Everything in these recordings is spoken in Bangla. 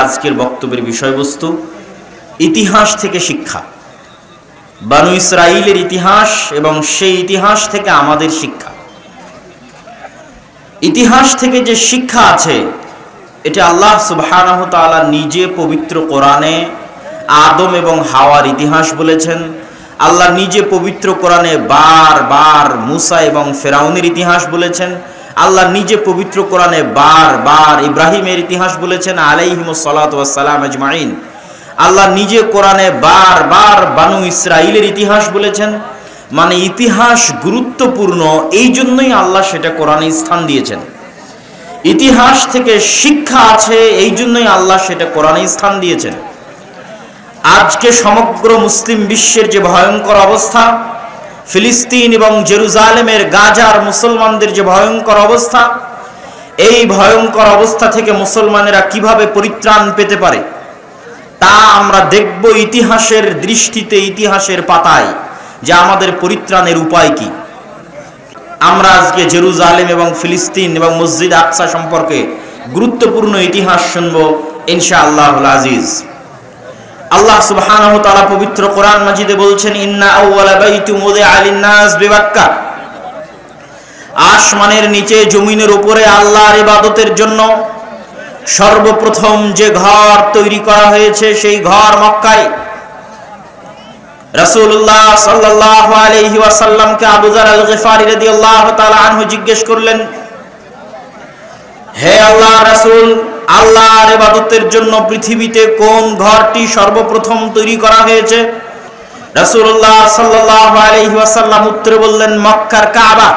আজকের বক্তব্যের বিষয়বস্তু ইতিহাস থেকে শিক্ষা। বানু ইসরাইলের ইতিহাস এবং সেই ইতিহাস থেকে আমাদের শিক্ষা। ইতিহাস থেকে যে শিক্ষা আছে এটা আল্লাহ সুবহানাহু ওয়া তাআলা নিজে পবিত্র কোরআনে আদম এবং হাওয়ার ইতিহাস বলেছেন। আল্লাহ নিজে পবিত্র কোরআনে বারবার মুসা এবং ফেরাউনের ইতিহাস বলেছেন। আল্লাহ নিজে পবিত্র কোরআনে বারবার ইব্রাহিমের ইতিহাস বলেছেন আলাইহিমুস সালাতু ওয়াস সালাম আজমাইন। আল্লাহ নিজে কোরআনে বারবার বানু ইসরাইলের ইতিহাস বলেছেন। মানে ইতিহাস গুরুত্বপূর্ণ, এই জন্যই আল্লাহ সেটা কোরআনে স্থান দিয়েছেন। ইতিহাস থেকে শিক্ষা আছে, এই জন্যই আল্লাহ সেটা কোরআনে স্থান দিয়েছেন। আজকে সমগ্র মুসলিম বিশ্বের যে ভয়ঙ্কর অবস্থা, ফিলিস্তিন এবং জেরুজালেমের গাজার মুসলমানদের যে ভয়ঙ্কর অবস্থা, এই ভয়ঙ্কর অবস্থা থেকে মুসলমানেরা কিভাবে পরিত্রাণ পেতে পারে তা আমরা দেখব ইতিহাসের দৃষ্টিতে, ইতিহাসের পাতায়, যে আমাদের পরিত্রাণের উপায় কি। আমরা আজকে জেরুজালেম এবং ফিলিস্তিন এবং মসজিদ আকসা সম্পর্কে গুরুত্বপূর্ণ ইতিহাস শুনব ইনশাআল্লাহুল আজিজ। আল্লাহ সুবহানাহু ওয়া তাআলা পবিত্র কোরআন মাজিদে বলছেন, ইন্না আউওয়ালা বাইতুম উযিআ লিন-নাস বিবাক্কা। আসমানের নিচে জমিনের উপরে আল্লাহর ইবাদতের জন্য সর্বপ্রথম যে ঘর তৈরি করা হয়েছে সেই ঘর মক্কায়। রাসূলুল্লাহ সাল্লাল্লাহু আলাইহি ওয়াসাল্লামকে আবু যার আল-গিফারি রাদিয়াল্লাহু তাআলা আনহু জিজ্ঞেস করলেন, হে আল্লাহর রাসূল, আল্লাহর ইবাদতের জন্য পৃথিবীতে কোন ঘরটি সর্বপ্রথম তৈরি করা হয়েছে? রাসূলুল্লাহ সাল্লাল্লাহু আলাইহি ওয়াসাল্লাম উত্তরে বললেন, মক্কার কাবা।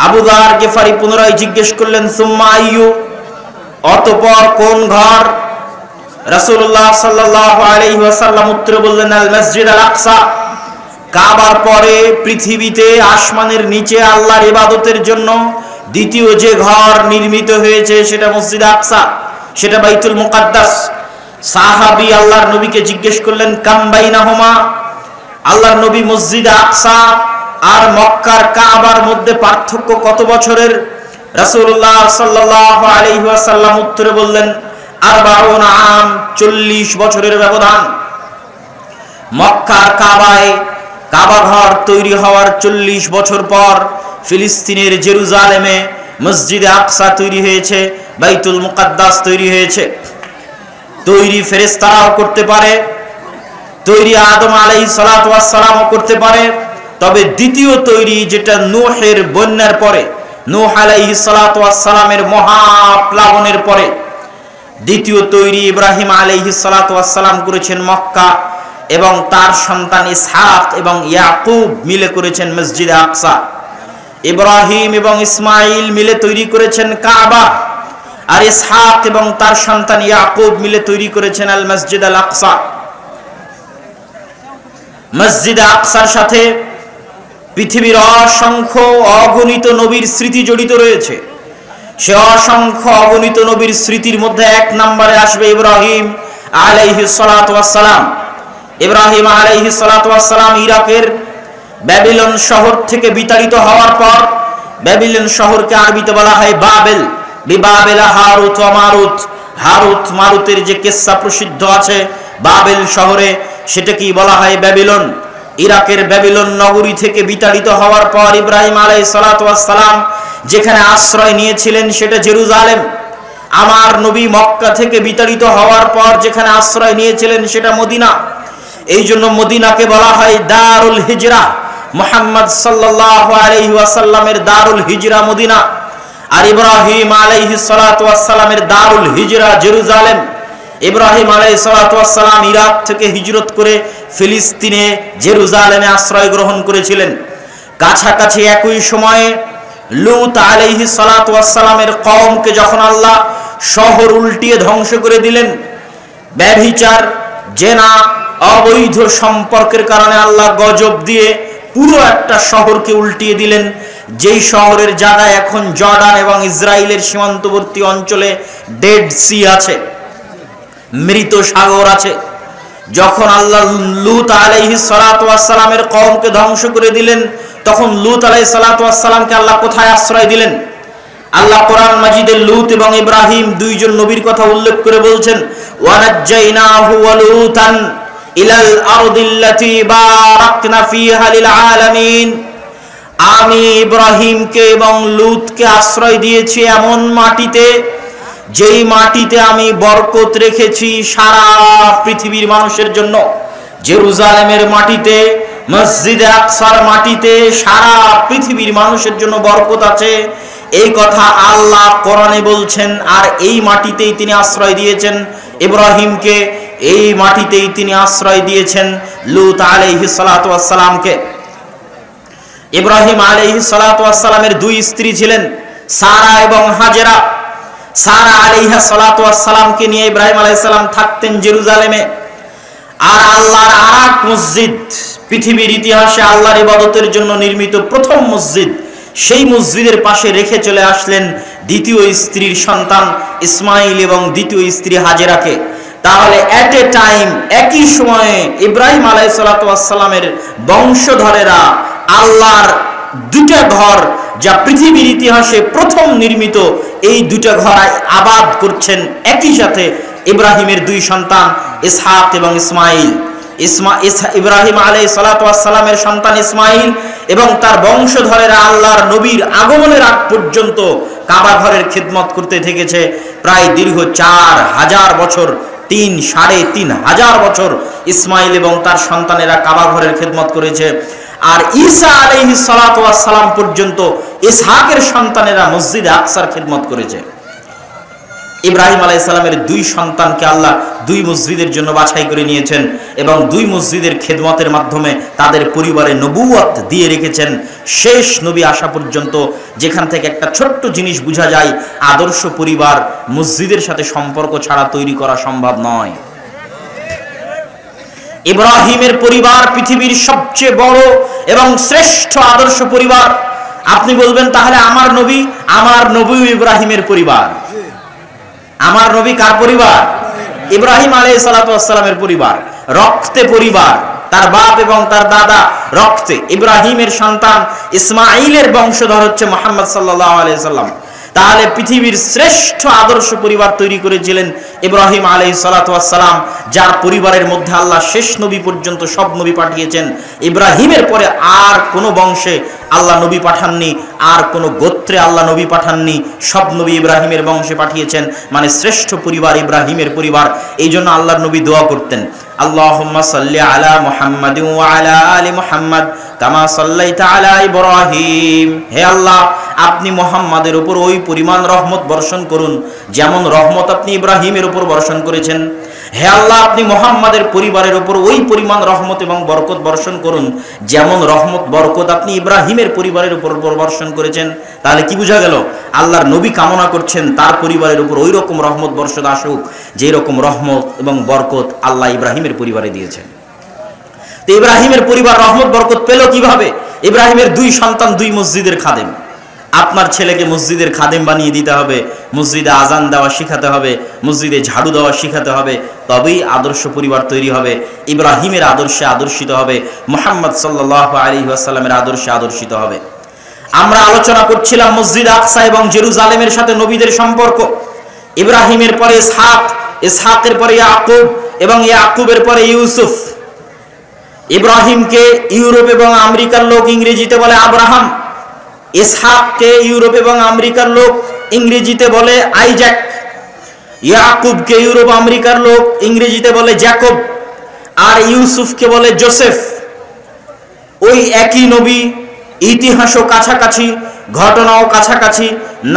আবু যার গিফারি পুনরায় জিজ্ঞেস করলেন, সুম্মা আইয়ু, অতঃপর কোন ঘর? রাসূলুল্লাহ সাল্লাল্লাহু আলাইহি ওয়াসাল্লাম উত্তরে বললেন, আল মসজিদ আল আকসা। কাবার পরে পৃথিবীতে আসমানের নিচে আল্লাহর ইবাদতের জন্য দ্বিতীয় যে ঘর নির্মিত হয়েছে সেটা মসজিদ আকসা, সেটা বাইতুল মুকাদ্দাস। সাহাবী আল্লাহর নবীকে জিজ্ঞেস করলেন, কাম বাইনাহুমা, আল্লাহর নবী মসজিদ আকসা আর মক্কার কাবার মধ্যে পার্থক্য কত বছরের? রাসূলুল্লাহ সাল্লাল্লাহু আলাইহি ওয়াসাল্লাম উত্তরে বললেন, 40 আম, 40 বছরের ব্যবধান। মক্কার কাবায় কাবা ঘর তৈরি হওয়ার 40 বছর পর ফিলিস্তিনের জেরুজালেমে মসজিদে আকসা তৈরি হয়েছে, বাইতুল মুকাদ্দাস তৈরি হয়েছে। তৈরি ফেরেশতারাও করতে পারে, তৈরি আদম আলাইহিস সালাতু ওয়াস সালামও করতে পারে, তবে দ্বিতীয় তৈরি যেটা নূহের বন্যার পরে, নূহ আলাইহিস সালাতু ওয়াস সালামের মহাপ্লাবনের পরে দ্বিতীয় তৈরি ইব্রাহিম আলাইহিস সালাতু ওয়াস সালাম করেছেন মক্কা, এবং তার সন্তান ইসহাক এবং ইয়াকুব মিলে করেছেন মসজিদে আকসা। ইব্রাহিম এবং ইসমাইল মিলে তৈরি করেছেন কাবা, আর ইসহাক এবং তার সন্তান ইয়াকুব মিলে তৈরি করেছেন আল মসজিদ আল আকসা। মসজিদে আকসার সাথে পৃথিবীর অসংখ্য অগণিত নবীর স্মৃতি জড়িত রয়েছে। সে অসংখ্য অগণিত নবীর স্মৃতির মধ্যে এক নম্বরে আসবে ইব্রাহিম আলাইহিস সালাতু ওয়াস সালাম। ইব্রাহিম আলাইহিস সালাতু ওয়াস সালাম ইরাকের ব্যাবিলন শহর থেকে বিতাড়িত হওয়ার পর, ব্যাবিলন শহরকে আরবিতে বলা হয় বাবেল, বিবাবেল হারুত ওয়া মারুত। হারুত মারুতের যে কিসসা প্রসিদ্ধ আছে বাবেল শহরে, সেটাকেই বলা হয় ব্যাবিলন। ইরাকের ব্যাবিলন নগরী থেকে বিতাড়িত হওয়ার পর ইব্রাহিম আলাইহিস সালাতু ওয়াস সালাম যেখানে আশ্রয় নিয়েছিলেন সেটা জেরুজালেম। আমার নবী মক্কা থেকে বিতাড়িত হওয়ার পর যেখানে আশ্রয় নিয়েছিলেন সেটা মদিনা। এই জন্য মদিনাকে বলা হয় দারুল হিজরা। মুহাম্মদ সাল্লাল্লাহু আলাইহি ওয়াসাল্লামের দারুল হিজরা মদিনা, আর ইব্রাহিম আলাইহিস সালাতু ওয়াস সালামের দারুল হিজরা জেরুজালেম। ইব্রাহিম আলাইহিস সালাতু ওয়াস সালাম ইরাক থেকে হিজরত করে ফিলিস্তিনে জেরুজালেমে আশ্রয় গ্রহণ করেছিলেন। কাছাকাছি একই সময়ে লূত আলাইহিস সালাতু ওয়াস সালামের কওমকে যখন আল্লাহ শহর উল্টিয়ে ধ্বংস করে দিলেন, ব্যভিচার, জেনা, অবৈধ সম্পর্কের কারণে আল্লাহ গজব দিয়ে পুরো একটা শহরকে উল্টিয়ে দিলেন। যেই শহরের জায়গায় এখন জর্ডান এবং ইসরায়েলের সীমান্তবর্তী অঞ্চলে ডেড সি আছে, মৃত সাগর আছে। যখন আল্লাহ লূত আলাইহিস সালাতু ওয়াস সালামের কওমকে ধ্বংস করে দিলেন, তখন লূত আলাইহিস সালাতু ওয়াস সালামকে আল্লাহ কোথায় আশ্রয় দিলেন? আল্লাহ কোরআন মাজিদে লূত এবং ইব্রাহিম দুইজন নবীর কথা উল্লেখ করে বলছেন, ওয়ানাজ্জাইনাহু ওয়া লূতান ইলাল আরদিল্লাতী বারাকনা ফিহা লিল আলামিন। আমি ইব্রাহিমকে এবং লূতকে আশ্রয় দিয়েছি এমন মাটিতে, যেই মাটিতে আমি বরকত রেখেছি সারা পৃথিবীর মানুষের জন্য। জেরুজালেমের মাটিতে, মসজিদে আকসার মাটিতে সারা পৃথিবীর মানুষের জন্য বরকত আছে, এই কথা আল্লাহ কোরআনে বলছেন। আর এই মাটিতেই তিনি আশ্রয় দিয়েছেন ইব্রাহিমকে, এই মাটিতেই তিনি আশ্রয় দিয়েছেন লূত আলাইহিস সালাতু ওয়াস সালামকে। ইব্রাহিম আলাইহিস সালাতু ওয়াস সালামের দুই স্ত্রী ছিলেন, সারা এবং হাজেরা। সারা আলাইহিস সালাতু ওয়াস সালামকে নিয়ে ইব্রাহিম আলাইহিস সালাম থাকতেন জেরুজালেমে। আর আল্লাহর আরেক মসজিদ, পৃথিবীর ইতিহাসে আল্লাহর ইবাদতের জন্য নির্মিত প্রথম মসজিদ, সেই মসজিদের পাশে রেখে চলে আসলেন দ্বিতীয় স্ত্রীর সন্তান ইসমাইল এবং দ্বিতীয় স্ত্রী হাজেরাকে। তাহলে এট এ টাইম, একই সময়ে ইব্রাহিম আলাইহিস সালাতু ওয়াস সালামের বংশধরেরা আল্লাহর দুটা ঘর, যা পৃথিবীর ইতিহাসে প্রথম নির্মিত, এই দুটা ঘর আবাদ করছেন একই সাথে ইব্রাহিমের দুই সন্তান ইসহাক এবং ইসমাইল। ইব্রাহিম আলাইহিস সালাতু ওয়াস সালামের সন্তান ইসমাইল এবং তার বংশধরেরা আল্লাহর নবীর আগমনের আগ পর্যন্ত কাবা ঘরের খিদমত করতে থেকেছে প্রায় দীর্ঘ 4000 বছর। 3-3.5 বছর ইসমাইল এবং তার সন্তানেরা কাবা ঘরের খিদমত করেছে। আর ঈসা আলাইহিস সালাতু ওয়াস সালাম পর্যন্ত ইসহাকের সন্তানেরা মসজিদে আকসার খিদমত করেছে। ইব্রাহিম আলাইহিস সালামের দুই সন্তানকে আল্লাহ দুই মসজিদের জন্য বাছাই করে নিয়েছেন এবং দুই মসজিদের খেদমতের মাধ্যমে তাদের পরিবারে নবুয়ত দিয়ে রেখেছেন শেষ নবী আসা পর্যন্ত। যেখান থেকে একটা ছোট্ট জিনিস বোঝা যায়, আদর্শ পরিবার মসজিদের সাথে সম্পর্ক ছাড়া তৈরি করা সম্ভব নয়। ইব্রাহিমের পরিবার পৃথিবীর সবচেয়ে বড় এবং শ্রেষ্ঠ আদর্শ পরিবার। আপনি বলবেন তাহলে আমার নবী ইব্রাহিমের পরিবার। আমার নবী কার পরিবার? ইব্রাহিম আলাইহিস সালাতু ওয়াস সালামের পরিবার, রক্তে পরিবার। তার বাপ এবং তার দাদা রক্তে। ইব্রাহিমের সন্তান ইসমাইলের বংশধর হচ্ছে মুহাম্মদ সাল্লাল্লাহু আলাইহি সাল্লাম। তাহলে পৃথিবীর শ্রেষ্ঠ আদর্শ পরিবার তৈরি করেছিলেন ইব্রাহিম আলাইহিস সালাতু ওয়াস সালাম, যার পরিবারের মধ্যে আল্লাহ শেষ নবী পর্যন্ত সব নবী পাঠিয়েছেন। ইব্রাহিমের পরে আর কোনো বংশে আল্লাহ নবী পাঠাননি, আর কোনো গোত্রে আল্লাহ নবী পাঠাননি, সব নবী ইব্রাহিমের বংশে পাঠিয়েছেন। মানে শ্রেষ্ঠ পরিবার ইব্রাহিমের পরিবার। এই জন্য আল্লাহর নবী দোয়া করতেন, আল্লাহুম্মা সাল্লি আলা মুহাম্মাদিন ওয়া আলা আলি মুহাম্মাদ কামা সাল্লাইতা আলা ইব্রাহিম। হে আল্লাহ, আপনি মুহাম্মাদের উপর ওই পরিমাণ রহমত বর্ষণ করুন যেমন রহমত আপনি ইব্রাহিমের উপর বর্ষণ করেছেন। হে আল্লাহ, আপনি মুহাম্মাদের পরিবারের উপর ওই পরিমাণ রহমত এবং বরকত বর্ষণ করুন যেমন রহমত বরকত আপনি ইব্রাহিমের পরিবারের উপর বর্ষণ করেছেন। তাহলে কি বোঝা গেল? আল্লাহর নবী কামনা করছেন তার পরিবারের উপর ওই রকম রহমত বর্ষণ আসুক যে রকম রহমত এবং বরকত আল্লাহ ইব্রাহিমের পরিবারে দিয়েছেন। তো ইব্রাহিমের পরিবার রহমত বরকত পেল কিভাবে? ইব্রাহিমের দুই সন্তান দুই মসজিদের খাদেম। আপনার ছেলেকে মসজিদের খাদেম বানিয়ে দিতে হবে, মসজিদে আজান দেওয়া শিখাতে হবে, মসজিদে ঝাড়ু দেওয়া শিখাতে হবে, তবেই আদর্শ পরিবার তৈরি হবে। ইব্রাহিমের আদর্শে আদর্শিত হবে, মুহাম্মদ সাল্লাল্লাহু আলাইহি ওয়াসাল্লামের আদর্শে আদর্শিত হবে। আমরা আলোচনা করছিলাম মসজিদ আকসা এবং জেরুজালেমের সাথে নবীদের সম্পর্ক। ইব্রাহিমের পরে ইসহাক, ইসহাকের পরে ইয়াকুব এবং ইয়াকুবের পরে ইউসুফ। ইব্রাহিমকে ইউরোপ এবং আমেরিকার লোক ইংরেজিতে বলে আব্রাহাম। ইসহাককে ইউরোপ এবং আমেরিকার লোক ইংরেজিতে বলে আইজ্যাক। ইয়াকুবকে ইউরোপ আমেরিকার লোক ইংরেজিতে বলে জ্যাকব। আর ইউসুফকে বলে জোসেফ। ওই একই নবী, ইতিহাসও কাছাকাছি, ঘটনাও কাছাকাছি,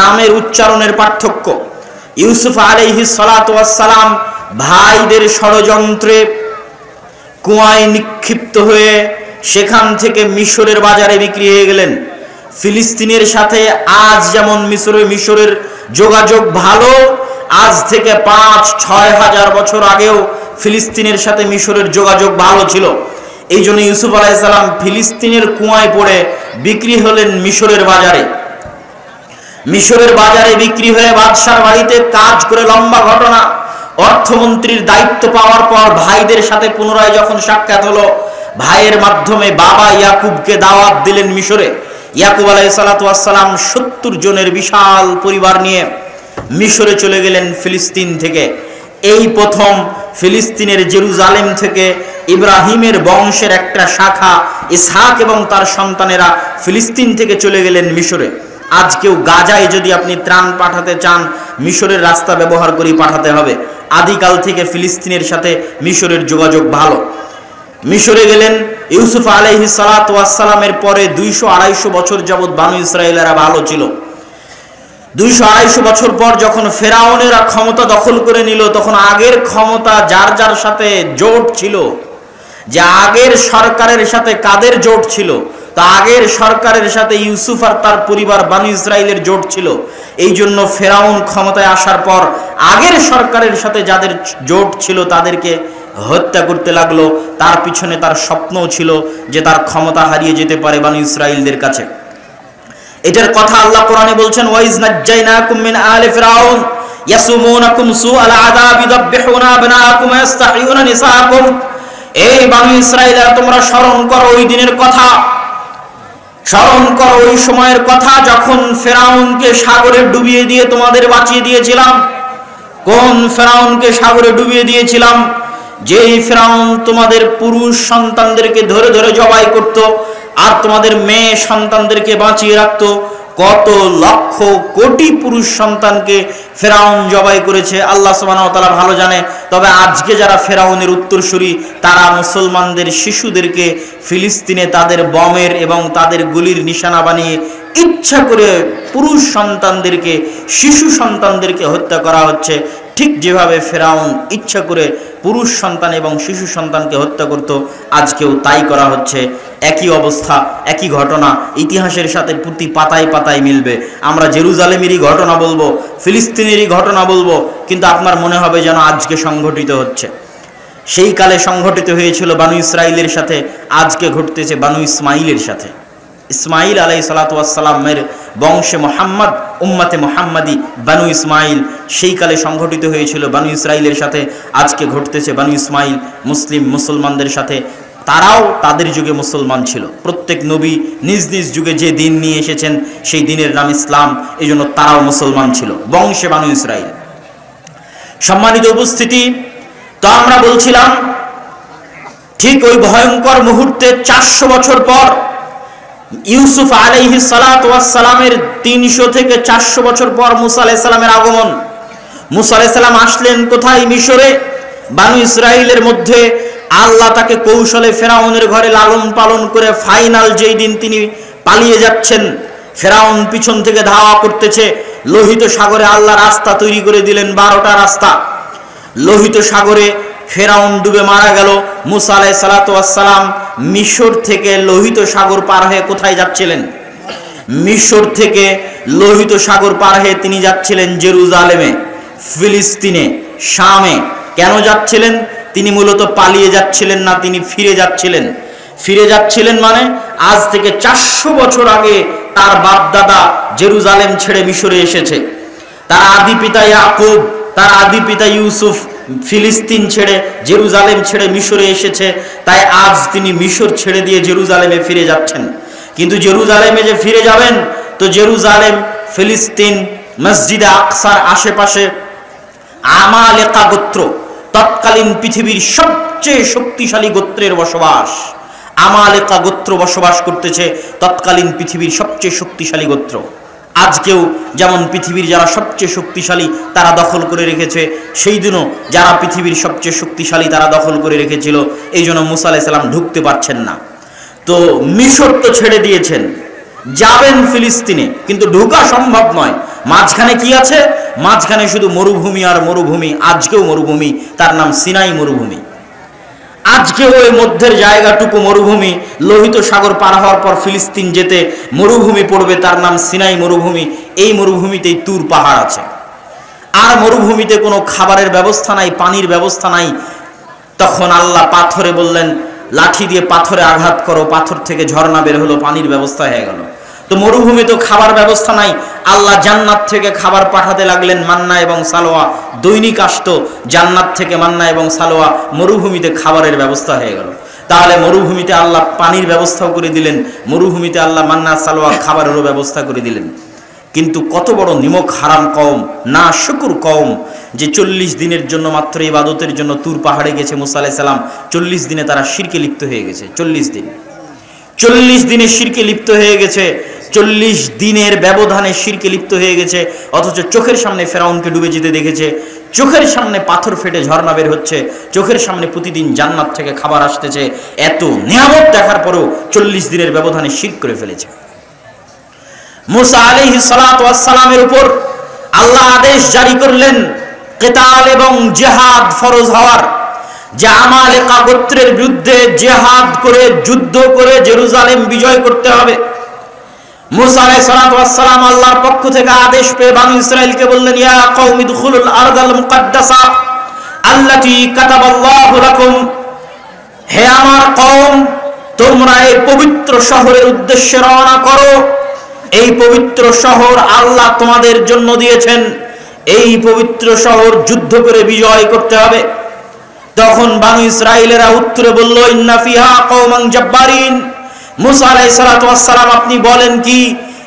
নামের উচ্চারণের পার্থক্য। ইউসুফ আলাইহিস সালাতু ওয়াস সালাম ভাইদের ষড়যন্ত্রে কুয়ায় নিক্ষিপ্ত হয়ে সেখান থেকে মিশরের বাজারে বিক্রি হয়ে গেলেন। ফিলিস্তিনের সাথে আজ যেমন মিশরের যোগাযোগ ভালো, আজ থেকে 5-6 হাজার বছর আগেও ফিলিস্তিনের সাথে মিশরের যোগাযোগ ভালো ছিল। এই জন্য ইউসুফ আলাইহিস সালাম ফিলিস্তিনের কুয়ায় পড়ে বিক্রি হলেন মিশরের বাজারে। মিশরের বাজারে বিক্রি হয়ে বাদশার বাড়িতে কাজ করে, লম্বা ঘটনা। অর্থমন্ত্রীর দায়িত্ব পাওয়ার পর ভাইদের সাথে পুনরায় যখন সাক্ষাৎ হলো, ভাইয়ের মাধ্যমে বাবা ইয়াকুবকে দাওয়াত দিলেন মিশরে। ইয়াকুব আলাইহিস সালাতু ওয়াস সালাম 70 জনের বিশাল পরিবার নিয়ে মিশরে চলে গেলেন ফিলিস্তিন থেকে। এই প্রথম ফিলিস্তিনের জেরুজালেম থেকে ইব্রাহিমের বংশের একটা শাখা ইসহাক এবং তার সন্তানেরা ফিলিস্তিন থেকে চলে গেলেন মিশরে। আজকেও গাজায় যদি আপনি ত্রাণ পাঠাতে চান, মিশরের রাস্তা ব্যবহার করে পাঠাতে হবে। আদিকাল থেকে ফিলিস্তিনের সাথে মিশরের যোগাযোগ ভালো। মিশরে গেলেন। ইউসুফ আলাইহিস সালাতু ওয়াস সালামের পরে 200-250 বছর যাবত বানু ইসরাঈলেরা ভালো ছিল। 200-250 বছর পর যখন ফেরাউনেরা ক্ষমতা দখল করে নিল, তখন আগের ক্ষমতা যার যার সাথে জোট ছিল, যে আগের সরকারের সাথে কাদের জোট ছিল, তা আগের সরকারের সাথে ইউসুফ আর তার পরিবার বানু ইসরাঈলের জোট ছিল। এই জন্য ফেরাউন ক্ষমতায় আসার পর আগের সরকারের সাথে যাদের জোট ছিল তাদেরকে হত্যা করতে লাগলো। তার পিছনে তার স্বপ্নও ছিল যে তার ক্ষমতা হারিয়ে যেতে পারে বানু ইসরাঈলদের কাছে। এটার কথা আল্লাহ কোরআনে বলছেন, ওয়াইজ নাজ্জাইনাকুম মিন আলি ফিরাউন ইয়াসুমুনাকুম সুআল আযাব ইযাববিহুনা আবনাকুম ওয়া ইস্তাহইউনা নিসাআকুম। এই বানু ইসরাঈলরা, তোমরা স্মরণ করো ওই দিনের কথা, স্মরণ করো ওই সময়ের কথা যখন ফেরাউনকে সাগরে ডুবিয়ে দিয়ে তোমাদের বাঁচিয়ে দিয়েছিলাম। কোন ফেরাউনকে সাগরে ডুবিয়ে দিয়েছিলাম? যেই ফেরাউন তোমাদের পুরুষ সন্তানদেরকে ধরে ধরে জবাই করত আর তোমাদের মেয়ে সন্তানদেরকে বাঁচিয়ে রাখতো। কত লক্ষ কোটি পুরুষ সন্তানকে ফেরাউন জবাই করেছে আল্লাহ সুবহানাহু ওয়া তাআলা ভালো জানে। তবে আজকে যারা ফেরাউনের উত্তরসূরি, তারা মুসলমানদের শিশুদেরকে ফিলিস্তিনে তাদের বমের এবং তাদের গুলির নিশানা বানিয়ে ইচ্ছা করে পুরুষ সন্তানদেরকে, শিশু সন্তানদেরকে হত্যা করা হচ্ছে। ঠিক যেভাবে ফেরাউন ইচ্ছা করে পুরুষ সন্তান এবং শিশু সন্তানকে হত্যা করত, আজকেও তাই করা হচ্ছে। একই অবস্থা, একই ঘটনা ইতিহাসের সাথে প্রতি পাতায় পাতায় মিলবে। আমরা জেরুজালেমেরই ঘটনা বলবো, ফিলিস্তিনেরই ঘটনা বলবো, কিন্তু আপনার মনে হবে যেন আজকে সংঘটিত হচ্ছে। সেই কালে সংঘটিত হয়েছিল বানু ইসরাঈলের সাথে, আজকে ঘটতেছে বানু ইসমাইলের সাথে। ইসমাইল আলাইহিস সালাতু ওয়াস সালামের বংশে মুহাম্মদ, উম্মতে মুহাম্মাদি বানু ইসমাইল সেই কালে সংঘটিত হয়েছিল বানু ইসরাঈলের সাথে, আজকে ঘটতেছে বানু ইসমাইল মুসলমানদের সাথে। তারাও তাদের যুগে মুসলমান ছিল। প্রত্যেক নবী নিজ নিজ যুগে যে দিন নিয়ে এসেছেন সেই দিনের নাম ইসলাম, এই জন্য তারাও মুসলমান ছিল বংশে বানু ইসরাঈল। সম্মানিত উপস্থিতি, তো আমরা বলছিলাম ঠিক ওই ভয়ঙ্কর মুহূর্তে 400 বছর পর ইউসুফ আলাইহিস সালাতু ওয়াস সালামের 300 থেকে 400 বছর পর মুসা আলাইহিস সালামের আগমন। মুসা আলাইহিস সালাম আসলেন কোথায়? মিশরে। বানু ইসরাঈলের মধ্যে আল্লাহ তাকে কৌশলে ফেরাউনের ঘরে লালন পালন করে ফাইনাল যেই দিন তিনি পালিয়ে যাচ্ছেন, ফেরাউন পিছন থেকে ধাওয়া করতেছে। লোহিত সাগরে আল্লাহ রাস্তা তৈরি করে দিলেন, 12টা রাস্তা। লোহিত সাগরে ফেরাউন ডুবে মারা গেল। মুসা আলাইহিস সালাতু ওয়াস সালাম মিশর থেকে লোহিত সাগর পার হয়ে কোথায় যাচ্ছিলেন? মিশর থেকে লোহিত সাগর পার হয়ে তিনি যাচ্ছিলেন জেরুজালেমে, ফিলিস্তিনে, শামে। কেন যাচ্ছিলেন? তিনি মূলত পালিয়ে যাচ্ছিলেন না, তিনি ফিরে যাচ্ছিলেন। ফিরে যাচ্ছিলেন মানে আজ থেকে 400 বছর আগে তার বাপ দাদা জেরুজালেম ছেড়ে মিশরে এসেছে। তার আদি পিতা ইয়াকুব, তার আদি পিতা ইউসুফ ফিলিস্তিন ছেড়ে, জেরুজালেম ছেড়ে মিশরে এসেছে। তাই আজ তিনি মিশর ছেড়ে দিয়ে জেরুজালেমে ফিরে যাচ্ছেন। কিন্তু জেরুজালেমে যে ফিরে যাবেন, তো জেরুজালেম, ফিলিস্তিন, মসজিদে আকসার আশেপাশে আমালেকা গোত্র, তৎকালীন পৃথিবীর সবচেয়ে শক্তিশালী গোত্রের বসবাস। আমালেকা গোত্র বসবাস করতেছে, তৎকালীন পৃথিবীর সবচেয়ে শক্তিশালী গোত্র। আজকেও যেমন পৃথিবীর যারা সবচেয়ে শক্তিশালী তারা দখল করে রেখেছে, সেই দিনও যারা পৃথিবীর সবচেয়ে শক্তিশালী তারা দখল করে রেখেছিল। এই জন্য মুসা আলাইহিস সালাম ঢুকতে পারছেন না। তো মিশর তো ছেড়ে দিয়েছেন, যাবেন ফিলিস্তিনে, কিন্তু ঢোকা সম্ভব নয়। মাঝখানে কি আছে? মাঝখানে শুধু মরুভূমি আর মরুভূমি। আজকেও মরুভূমি, তার নাম সিনাই মরুভূমি। আজকেও ওই মধ্যের জায়গাটুকু মরুভূমি। লোহিত সাগর পার হওয়ার পর ফিলিস্তিন যেতে মরুভূমি পড়বে, তার নাম সিনাই মরুভূমি। এই মরুভূমিতেই তুর পাহাড় আছে। আর মরুভূমিতে কোনো খাবারের ব্যবস্থা নাই, পানির ব্যবস্থা নাই। তখন আল্লাহ পাথরে বললেন, লাঠি দিয়ে পাথরে আঘাত করো, পাথর থেকে ঝর্ণা বের হলো, পানির ব্যবস্থা হয়ে গেল। তো মরুভূমি তো খাবার ব্যবস্থা নাই, আল্লাহ জান্নাত থেকে খাবার পাঠাতে লাগলেন, মান্না এবং সালোয়া। দৈনিক আসতো জান্নাত থেকে মান্না এবং সালোয়া, মরুভূমিতে খাবারের ব্যবস্থা হয়ে গেল। তাহলে মরুভূমিতে আল্লাহ পানির ব্যবস্থাও করে দিলেন, মরুভূমিতে আল্লাহ মান্না সালোয়া খাবারেরও ব্যবস্থা করে দিলেন। কিন্তু কত বড় নিমক হারাম কওম, না শুকুর কওম, যে 40 দিনের জন্য মাত্র ইবাদতের জন্য তুর পাহাড়ে গেছে মুসা আলাইহিস সালাম, 40 দিনে তারা শিরকে লিপ্ত হয়ে গেছে। 40 দিনে শিরকে লিপ্ত হয়ে গেছে, 40 দিনের ব্যবধানে শিরকে লিপ্ত হয়ে গেছে। অথচ চোখের সামনে ফেরাউনকে ডুবে যেতে দেখেছে, চোখের সামনে পাথর ফেটে ঝর্ণা বের হচ্ছে, চোখের সামনে প্রতিদিন জান্নাত থেকে খাবার আসতেছে। এত নিয়ামত দেখার পরেও 40 দিনের ব্যবধানে শিরক করে ফেলেছে। মুসা আলাইহিস সালাতু ওয়াস সালামের উপর আল্লাহ আদেশ জারি করলেন কিতাল এবং জিহাদ ফরজ হওয়ার, যে আমালেকা গোত্রের বিরুদ্ধে জিহাদ করে, যুদ্ধ করে জেরুজালেম বিজয় করতে হবে। মুসা আলাইহিস সালাতু ওয়াস সালাম আল্লাহর পক্ষ থেকে আদেশ পেয়ে বনি ইসরাইলকে বললেন, ইয়া কওমি দুখুলুল আরদাল মুকাদ্দাসা আল্লাতী কাতাবাল্লাহু লাকুম, হে আমার কওম, তোমরা এই পবিত্র শহরের উদ্দেশ্যে রওনা করো। এই পবিত্র শহর আল্লাহ তোমাদের জন্য দিয়েছেন, এই পবিত্র শহর যুদ্ধ করে বিজয় করতে হবে। তখন বনি ইসরাইলেরা উত্তরে বলল, ইন্না ফিহা কওমান জাব্বারিন। মুসা আলাইহিস সালাতু ওয়াস সালাম, আপনি বলেন কি?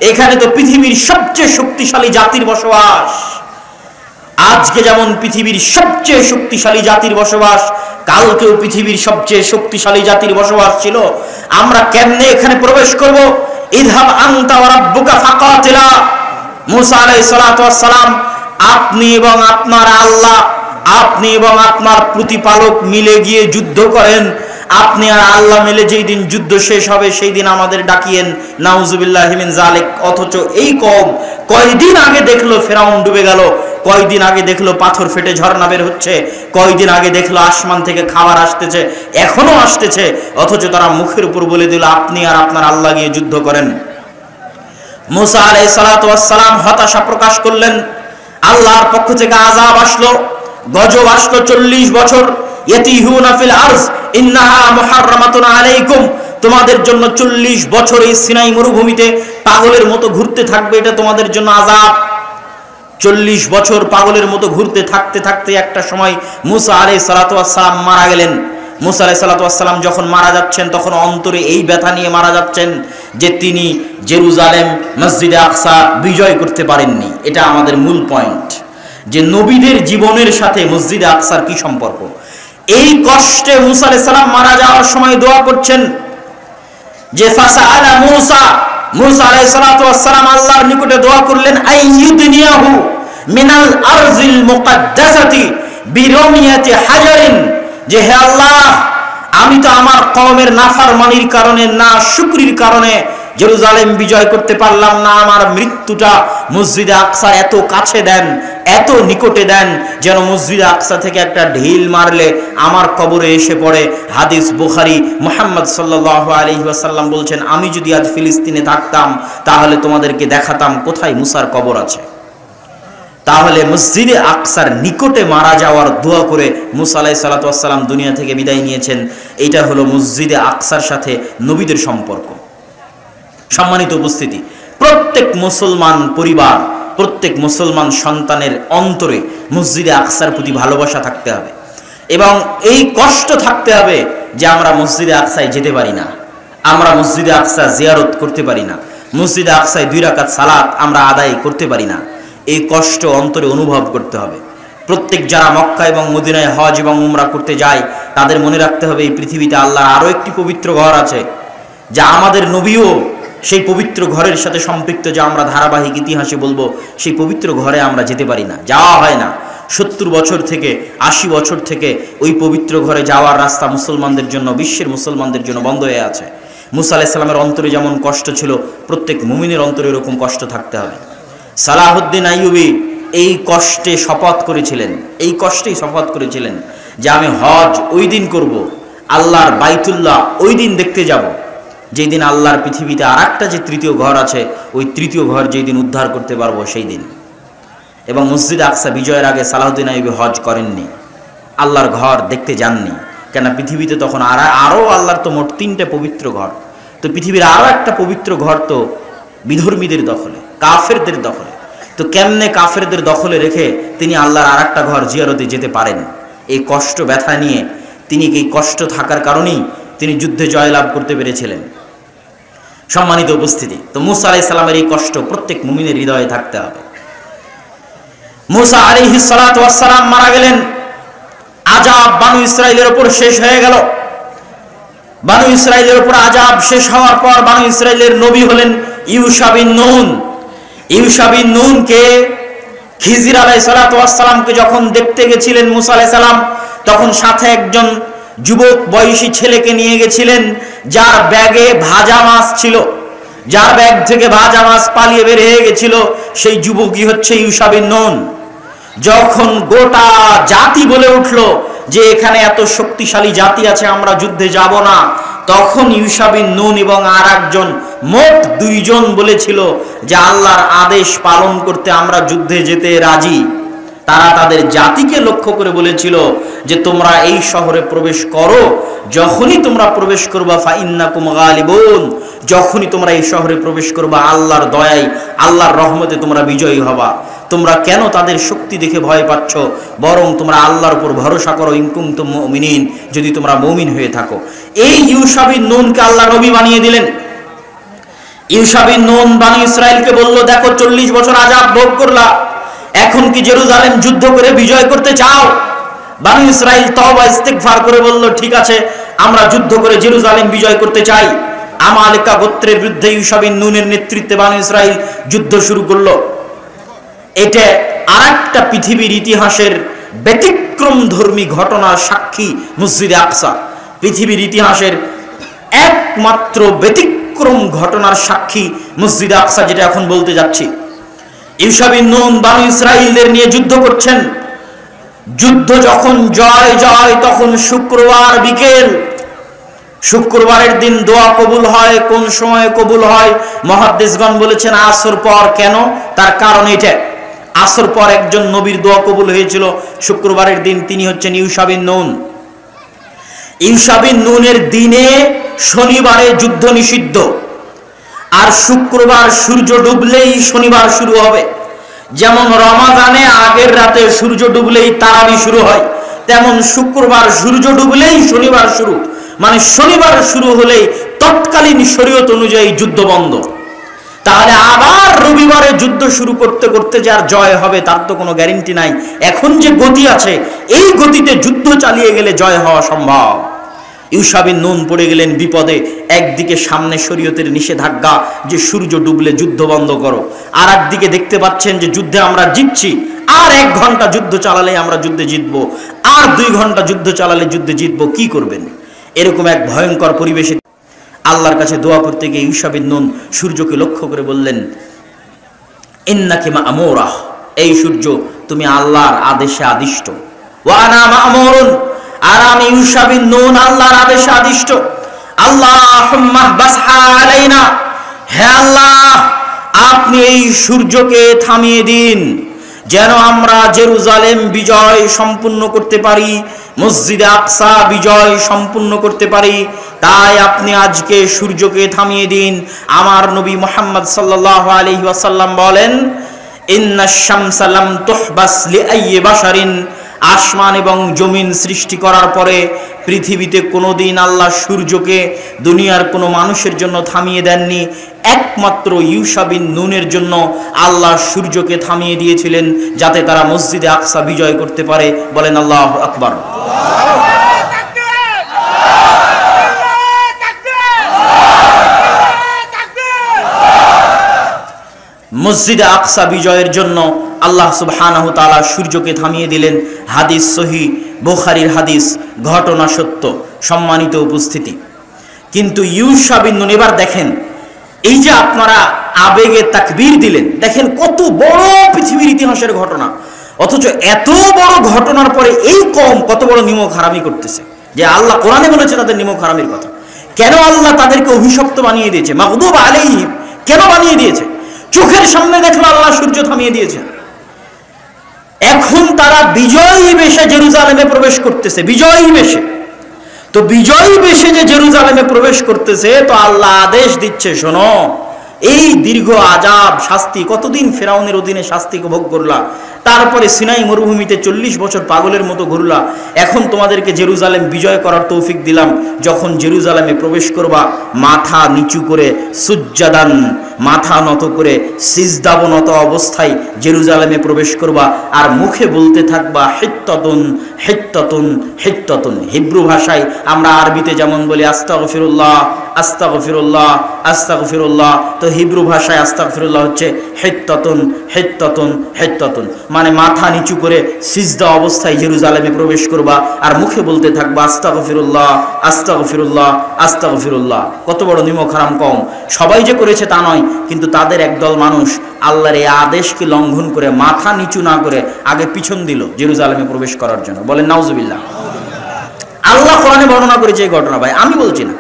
এখানে তো পৃথিবীর সবচেয়ে শক্তিশালী জাতির বসবাস। আজকে যেমন পৃথিবীর সবচেয়ে শক্তিশালী জাতির বসবাস, কালকেও পৃথিবীর সবচেয়ে শক্তিশালী জাতির বসবাস ছিল। আমরা কেমনে এখানে প্রবেশ করব? ইযহাব আনতা ওয়া রাব্বুকা ফাকাতিলা। মুসা আলাইহিস সালাতু ওয়াস সালাম, আপনি এবং আপনার আল্লাহ, আপনি এবং আপনার প্রতিপালক মিলে গিয়ে যুদ্ধ করেন। আপনি আর আল্লাহ মিলে যেই দিন যুদ্ধ শেষ হবে সেই দিন আমাদের ডাকিয়েন। নাউজুবিল্লাহি মিন যালিক। অথচ এই কওম কয়দিন আগে দেখলো ফেরাউন ডুবে গেল, কয়দিন আগে দেখলো পাথর ফেটে ঝর্ণা বের হচ্ছে, কয়দিন আগে দেখলো আসমান থেকে খাবার আসতেছে, এখনো আসতেছে। অথচ তারা মুখের উপর বলে দিল, আপনি আর আপনার আল্লাহ গিয়ে যুদ্ধ করেন। মুসা আলাইহিস সালাতু ওয়াস সালাম হতাশা প্রকাশ করলেন। আল্লাহর পক্ষ থেকে আযাব আসলো, গজব আসলো। 40 বছর ইয়াতিহুনা ফিল আরজ ইন্নাহা মুহাররামাতুন আলাইকুম, তোমাদের জন্য 40 বছর এই সিনাই মরুভূমিতে পাগলের মতো ঘুরতে থাকবে, এটা তোমাদের জন্য আযাব। 40 বছর পাগলের মতো ঘুরতে থাকতে থাকতে একটা সময় মুসা আলাইহিস সালাতু ওয়াস সালাম মারা গেলেন। মুসা আলাইহিস সালাতু ওয়াস সালাম যখন মারা যাচ্ছেন, তখন অন্তরে এই ব্যথা নিয়ে মারা যাচ্ছেন যে তিনি জেরুজালেম, মসজিদে আকসা বিজয় করতে পারেননি। এটা আমাদের মূল পয়েন্ট, যে নবীদের জীবনের সাথে মসজিদে আকসার কি সম্পর্ক। এই কষ্টে মুসা আলাইহিস সালাম মারা যাওয়ার সময় দোয়া করছেন যে ফাসাআলা মুসা আলাইহিস সালাতু ওয়াস সালাম আল্লাহর নিকটে দোয়া করলেন, আইয়ুদনিয়াহু মিনাল আরজিল মুকাদ্দাসাতি বিরমিয়াতি হাজারিন, যে হে আল্লাহ, আমি তো আমার কওমের নাফরমানির কারণে, না শুকরির কারণে জেরুজালেম বিজয় করতে পারলাম না। আমার মৃত্যুটা মসজিদে আকসার এত কাছে দেন, এত নিকটে দেন, যেন মসজিদে আকসা থেকে একটা ঢিল মারলে আমার কবরে এসে পড়ে। হাদিস বুখারী, মুহাম্মদ সাল্লাল্লাহু আলাইহি ওয়াসাল্লাম বলছেন, আমি যদি আজ ফিলিস্তিনে থাকতাম তাহলে তোমাদেরকে দেখাতাম কোথায় মুসার কবর আছে। তাহলে মসজিদে আকসার নিকটে মারা যাওয়ার দোয়া করে মুসা আলাইহিস সালাতু ওয়াস সালাম দুনিয়া থেকে বিদায় নিয়েছেন। এটা হলো মসজিদে আকসার সাথে নবীদের সম্পর্ক। সম্মানিত উপস্থিতি, প্রত্যেক মুসলমান পরিবার, প্রত্যেক মুসলমান সন্তানের অন্তরে মসজিদে আকসার প্রতি ভালোবাসা থাকতে হবে এবং এই কষ্ট থাকতে হবে যে আমরা মসজিদে আকসায় যেতে পারি না, আমরা মসজিদে আকসা জিয়ারত করতে পারি না, মসজিদে আকসায় 2 রাকাত সালাত আমরা আদায় করতে পারি না। এই কষ্ট অন্তরে অনুভব করতে হবে। প্রত্যেক যারা মক্কা এবং মদিনায় হজ এবং উমরা করতে যায় তাদের মনে রাখতে হবে এই পৃথিবীতে আল্লাহর আরো একটি পবিত্র ঘর আছে, যা আমাদের নবীও সেই পবিত্র ঘরের সাথে সম্পৃক্ত, যা আমরা ধারাবাহিক ইতিহাসে বলবো। সেই পবিত্র ঘরে আমরা যেতে পারি না, যাওয়া হয় না। 70 বছর থেকে 80 বছর থেকে ওই পবিত্র ঘরে যাওয়ার রাস্তা মুসলমানদের জন্য, বিশ্বের মুসলমানদের জন্য বন্ধ হয়ে আছে। মুসা আলাইহিস সালামের অন্তরে যেমন কষ্ট ছিল, প্রত্যেক মুমিনের অন্তরে এরকম কষ্ট থাকতে হবে। সালাহুদ্দিন আইয়ুবী এই কষ্টে শপথ করেছিলেন, এই কষ্টেই শপথ করেছিলেন যে আমি হজ ওই দিন করব, আল্লাহর বাইতুল্লাহ ওই দিন দেখতে যাব যেই দিন আল্লাহর পৃথিবীতে আর একটা যে 3য় ঘর আছে, ওই 3য় ঘর যেই দিন উদ্ধার করতে পারবো সেই দিন। এবং মসজিদ আকসা বিজয়ের আগে সালাহুদ্দিন আইয়ুবী হজ করেননি, আল্লাহর ঘর দেখতে যাননি। কেন? পৃথিবীতে তখন আরও আল্লাহর তো মোট 3টে পবিত্র ঘর, তো পৃথিবীর আরও একটা পবিত্র ঘর তো বিধর্মীদের দখলে, কাফেরদের দখলে। তো কেমনে কাফেরদের দখলে রেখে তিনি আল্লাহর আর একটা ঘর জিয়ারতে যেতে পারেন? এই কষ্ট ব্যথা নিয়ে তিনি, এই কষ্ট থাকার কারণেই তিনি যুদ্ধে জয়লাভ করতে পেরেছিলেন। সম্মানিত উপস্থিতি, তো মুসা আলাইহিস সালামের এই কষ্ট প্রত্যেক মুমিনের হৃদয়ে থাকতে হবে। মুসা আলাইহিস সালাতু ওয়াস সালাম মারা গেলেন, আযাব বানু ইসরাইলের উপর শেষ হয়ে গেল। বানু ইসরাইলের উপর আযাব শেষ হওয়ার পর বানু ইসরাইলের নবী হলেন ইউশা বিন নুন। ইউশা বিন নুনকে খিজির আলাইহিস সালাতু ওয়াস সালামকে যখন দেখতে গেছিলেন মুসা আলাইহিস সালাম, তখন সাথে একজন যুবক বয়সী ছেলেকে নিয়ে গেছিলেন, যার ব্যাগে ভাজা মাছ ছিল, যার ব্যাগ থেকে ভাজা মাছ পালিয়ে বের হয়ে গেছিল। সেই যুবকই হচ্ছে ইউশা বিন নুন। যখন গোটা জাতি বলে উঠলো যে এখানে এত শক্তিশালী জাতি আছে, আমরা যুদ্ধে যাব না, তখন ইউশা বিন নুন এবং আর একজন, মোট 2 জন বলেছিল যে আল্লাহর আদেশ পালন করতে আমরা যুদ্ধে যেতে রাজি। তারা তাদের জাতিকে লক্ষ্য করে বলেছিল যে তোমরা এই শহরে প্রবেশ করো, যখনই তোমরা প্রবেশ করবা ফাইন্নাকুম গালিবুন, যখনই তোমরা এই শহরে প্রবেশ করবা আল্লাহর দয়ায়, আল্লাহর রহমতে তোমরা বিজয়ী হবা। তোমরা কেন তাদের শক্তি দেখে ভয় পাচ্ছ, বরং তোমরা আল্লাহর উপর ভরসা করো, ইন কুনতুম মুমিনিন, যদি তোমরা মুমিন হয়ে থাকো। এই ইউশা বিন নুনকে আল্লাহ নবী বানিয়ে দিলেন। ইউশা বিন নুন বানি ইসরাইলকে বলল, দেখো 40 বছর আযাব ভোগ করলা, এখন কি জেরুজালেম যুদ্ধ করে বিজয় করতে চাও? বানি ইসরাইল তওবা ইস্তিগফার করে বলল, ঠিক আছে, আমরা যুদ্ধ করে জেরুজালেম বিজয় করতে চাই। আমালিকা গোত্রের বিরুদ্ধে ইউশা বিন নুনের নেতৃত্বে বানি ইসরাইল যুদ্ধ শুরু করলো। এটা আরেকটা পৃথিবীর ইতিহাসের ব্যতিক্রমধর্মী ঘটনার সাক্ষী মসজিদে আকসা। পৃথিবীর ইতিহাসের একমাত্র ব্যতিক্রম ঘটনার সাক্ষী মসজিদে আকসা, যেটা এখন বলতে যাচ্ছি। ইউশা বিন নুন বানু ইসরাইলদের নিয়ে যুদ্ধ করছেন। যুদ্ধ যখন জয় জয়, তখন শুক্রবার বিকেল। শুক্রবারের দিন দোয়া কবুল হয়। কোন সময় কবুল হয়? মুহাদ্দিসগণ বলেছেন আসর পর। কেন? তার কারণ এটা, আসর পর একজন নবীর দোয়া কবুল হয়েছিল শুক্রবারের দিন, তিনি হচ্ছেন ইউশা বিন নুন। ইউশা বিন নুনের দিনে শনিবারে যুদ্ধ নিষিদ্ধ, আর শুক্রবার সূর্য ডুবলেই শনিবার শুরু হবে। যেমন রমাদানে আগের রাতে সূর্য ডুবলেই তারাবি শুরু হয়, তেমন শুক্রবার সূর্য ডুবলেই শনিবার শুরু। মানে শনিবার শুরু হলেই তৎকালীন শরীয়ত অনুযায়ী যুদ্ধ বন্ধ। তাহলে আবার রবিবারে যুদ্ধ শুরু করতে করতে যার জয় হবে তার তো কোনো গ্যারান্টি নাই। এখন যে গতি আছে, এই গতিতে যুদ্ধ চালিয়ে গেলে জয় হওয়া সম্ভব। ইউশা বিন নুন পড়ে গেলেন বিপদে। একদিকে সামনে শরীয়তের নিষেধাজ্ঞা যে সূর্য ডুবলে যুদ্ধ বন্ধ করো, আর একদিকে দেখতে পাচ্ছেন যে যুদ্ধে আমরা জিতছি, আর 1 ঘন্টা যুদ্ধ চালালে আমরা যুদ্ধে জিতবো, আর 2 ঘন্টা যুদ্ধ চালালে যুদ্ধে জিতবো, কি করবেন? এরকম এক ভয়ঙ্কর পরিবেশে আল্লাহর কাছে দোয়া করতে গিয়ে ইউশা বিন নুন সূর্যকে লক্ষ্য করে বললেন, ইন্নাকি মা'মুরা, এই সূর্য তুমি আল্লাহর আদেশে আদিষ্ট। ওয়া আনা মা'মুরুন, আর আমি ইউশা বিন নুন আল্লাহর আদেশে আদিষ্ট। আল্লাহুম্মা বাসহা আলাইনা, হে আল্লাহ আপনি এই সূর্যকে থামিয়ে দিন, যেন আমরা জেরুজালেম বিজয় সম্পূর্ণ করতে পারি, মসজিদে আকসা বিজয় সম্পূর্ণ করতে পারি। তাই আপনি আজকে সূর্যকে থামিয়ে দিন। আমার নবী মুহাম্মদ সাল্লাল্লাহু আলাইহি ওয়াসাল্লাম বলেন, ইন্নাশ শামসা লাম তুহবাস লিআইয়ি বাশারিন, আসমান এবং জমিন সৃষ্টি করার পরে পৃথিবীতে কোনোদিন আল্লাহ সূর্যকে দুনিয়ার কোনো মানুষের জন্য থামিয়ে দেননি। একমাত্র ইউশা বিন নুনের জন্য আল্লাহ সূর্যকে থামিয়ে দিয়েছিলেন, যাতে তারা মসজিদে আকসা বিজয় করতে পারে। বলেন আল্লাহু আকবার। মসজিদে আকসা বিজয়ের জন্য আল্লাহ সুবহানাহু তাআলা সূর্যকে থামিয়ে দিলেন। হাদিস সহিহ, বুখারীর হাদিস, ঘটনা সত্য। সম্মানিত উপস্থিতি, কিন্তু ইউশা বিন নুন, এবার দেখেন এই যে আপনারা আবেগে তাকবীর দিলেন, দেখেন কত বড় পৃথিবীর ইতিহাসের ঘটনা, অথচ এত বড় ঘটনার পরে এই কওম কত বড় নিমক হারামি করতেছে, যে আল্লাহ কোরআনে বলেছে তাদের নিমক হারামির কথা। কেন আল্লাহ তাদেরকে অভিশপ্ত বানিয়ে দিয়েছে, মাগদুব আলাইহিম কেন বানিয়ে দিয়েছে? চোখের সামনে দেখলো আল্লাহ সূর্য থামিয়ে দিয়েছে। এখন তারা বিজয়ী বেশে জেরুজালেমে প্রবেশ করতেছে, বিজয়ী বেশে। তো বিজয়ী বেশে যে জেরুজালেমে প্রবেশ করতেছে, তো আল্লাহ আদেশ দিচ্ছে, শোনো এই দীর্ঘ আযাব শাস্তি কতদিন ফেরাউনের অধীনে শাস্তি ভোগ করলা, তারপরে সিনাই মরুভূমিতে 40 বছর পাগলের মতো ঘুরলা, এখন তোমাদেরকে জেরুজালেম বিজয় করার তৌফিক দিলাম, যখন জেরুজালেমে প্রবেশ করবা মাথা নিচু করে সুজ্জাদান, মাথা নত করে সিজদাবনত অবস্থায় জেরুজালেমে প্রবেশ করবা, আর মুখে বলতে থাকবা হিত্তাতুন হিত্তাতুন হিত্তাতুন। হিব্রু ভাষায় আমরা আরবিতে যেমন বলি আস্তাগফিরুল্লাহ আস্তাগফিরুল্লাহ আস্তাগফিরুল্লাহ, তো হিব্রু ভাষায় আস্তাগফিরুল্লাহ হচ্ছে হিত্তাতুন হিত্তাতুন হিত্তাতুন, মানে মাথা নিচু করে সিজদা অবস্থায় জেরুজালেমে প্রবেশ করবা আর মুখে বলতে থাকবা আস্তাগফিরুল্লাহ আস্তাগফিরুল্লাহ আস্তাগফিরুল্লাহ। কত বড় নিমক হারাম কওম! সবাই যে করেছে তা নয়, কিন্তু তাদের একদল মানুষ আল্লাহর এই আদেশকে লঙ্ঘন করে মাথা নিচু না করে আগে পিছন দিল জেরুজালেমে প্রবেশ করার জন্য। বলেন নাউজুবিল্লাহ। আল্লাহ কোরআনে বর্ণনা করেছে এই ঘটনা, ভাই আমি বলছি না,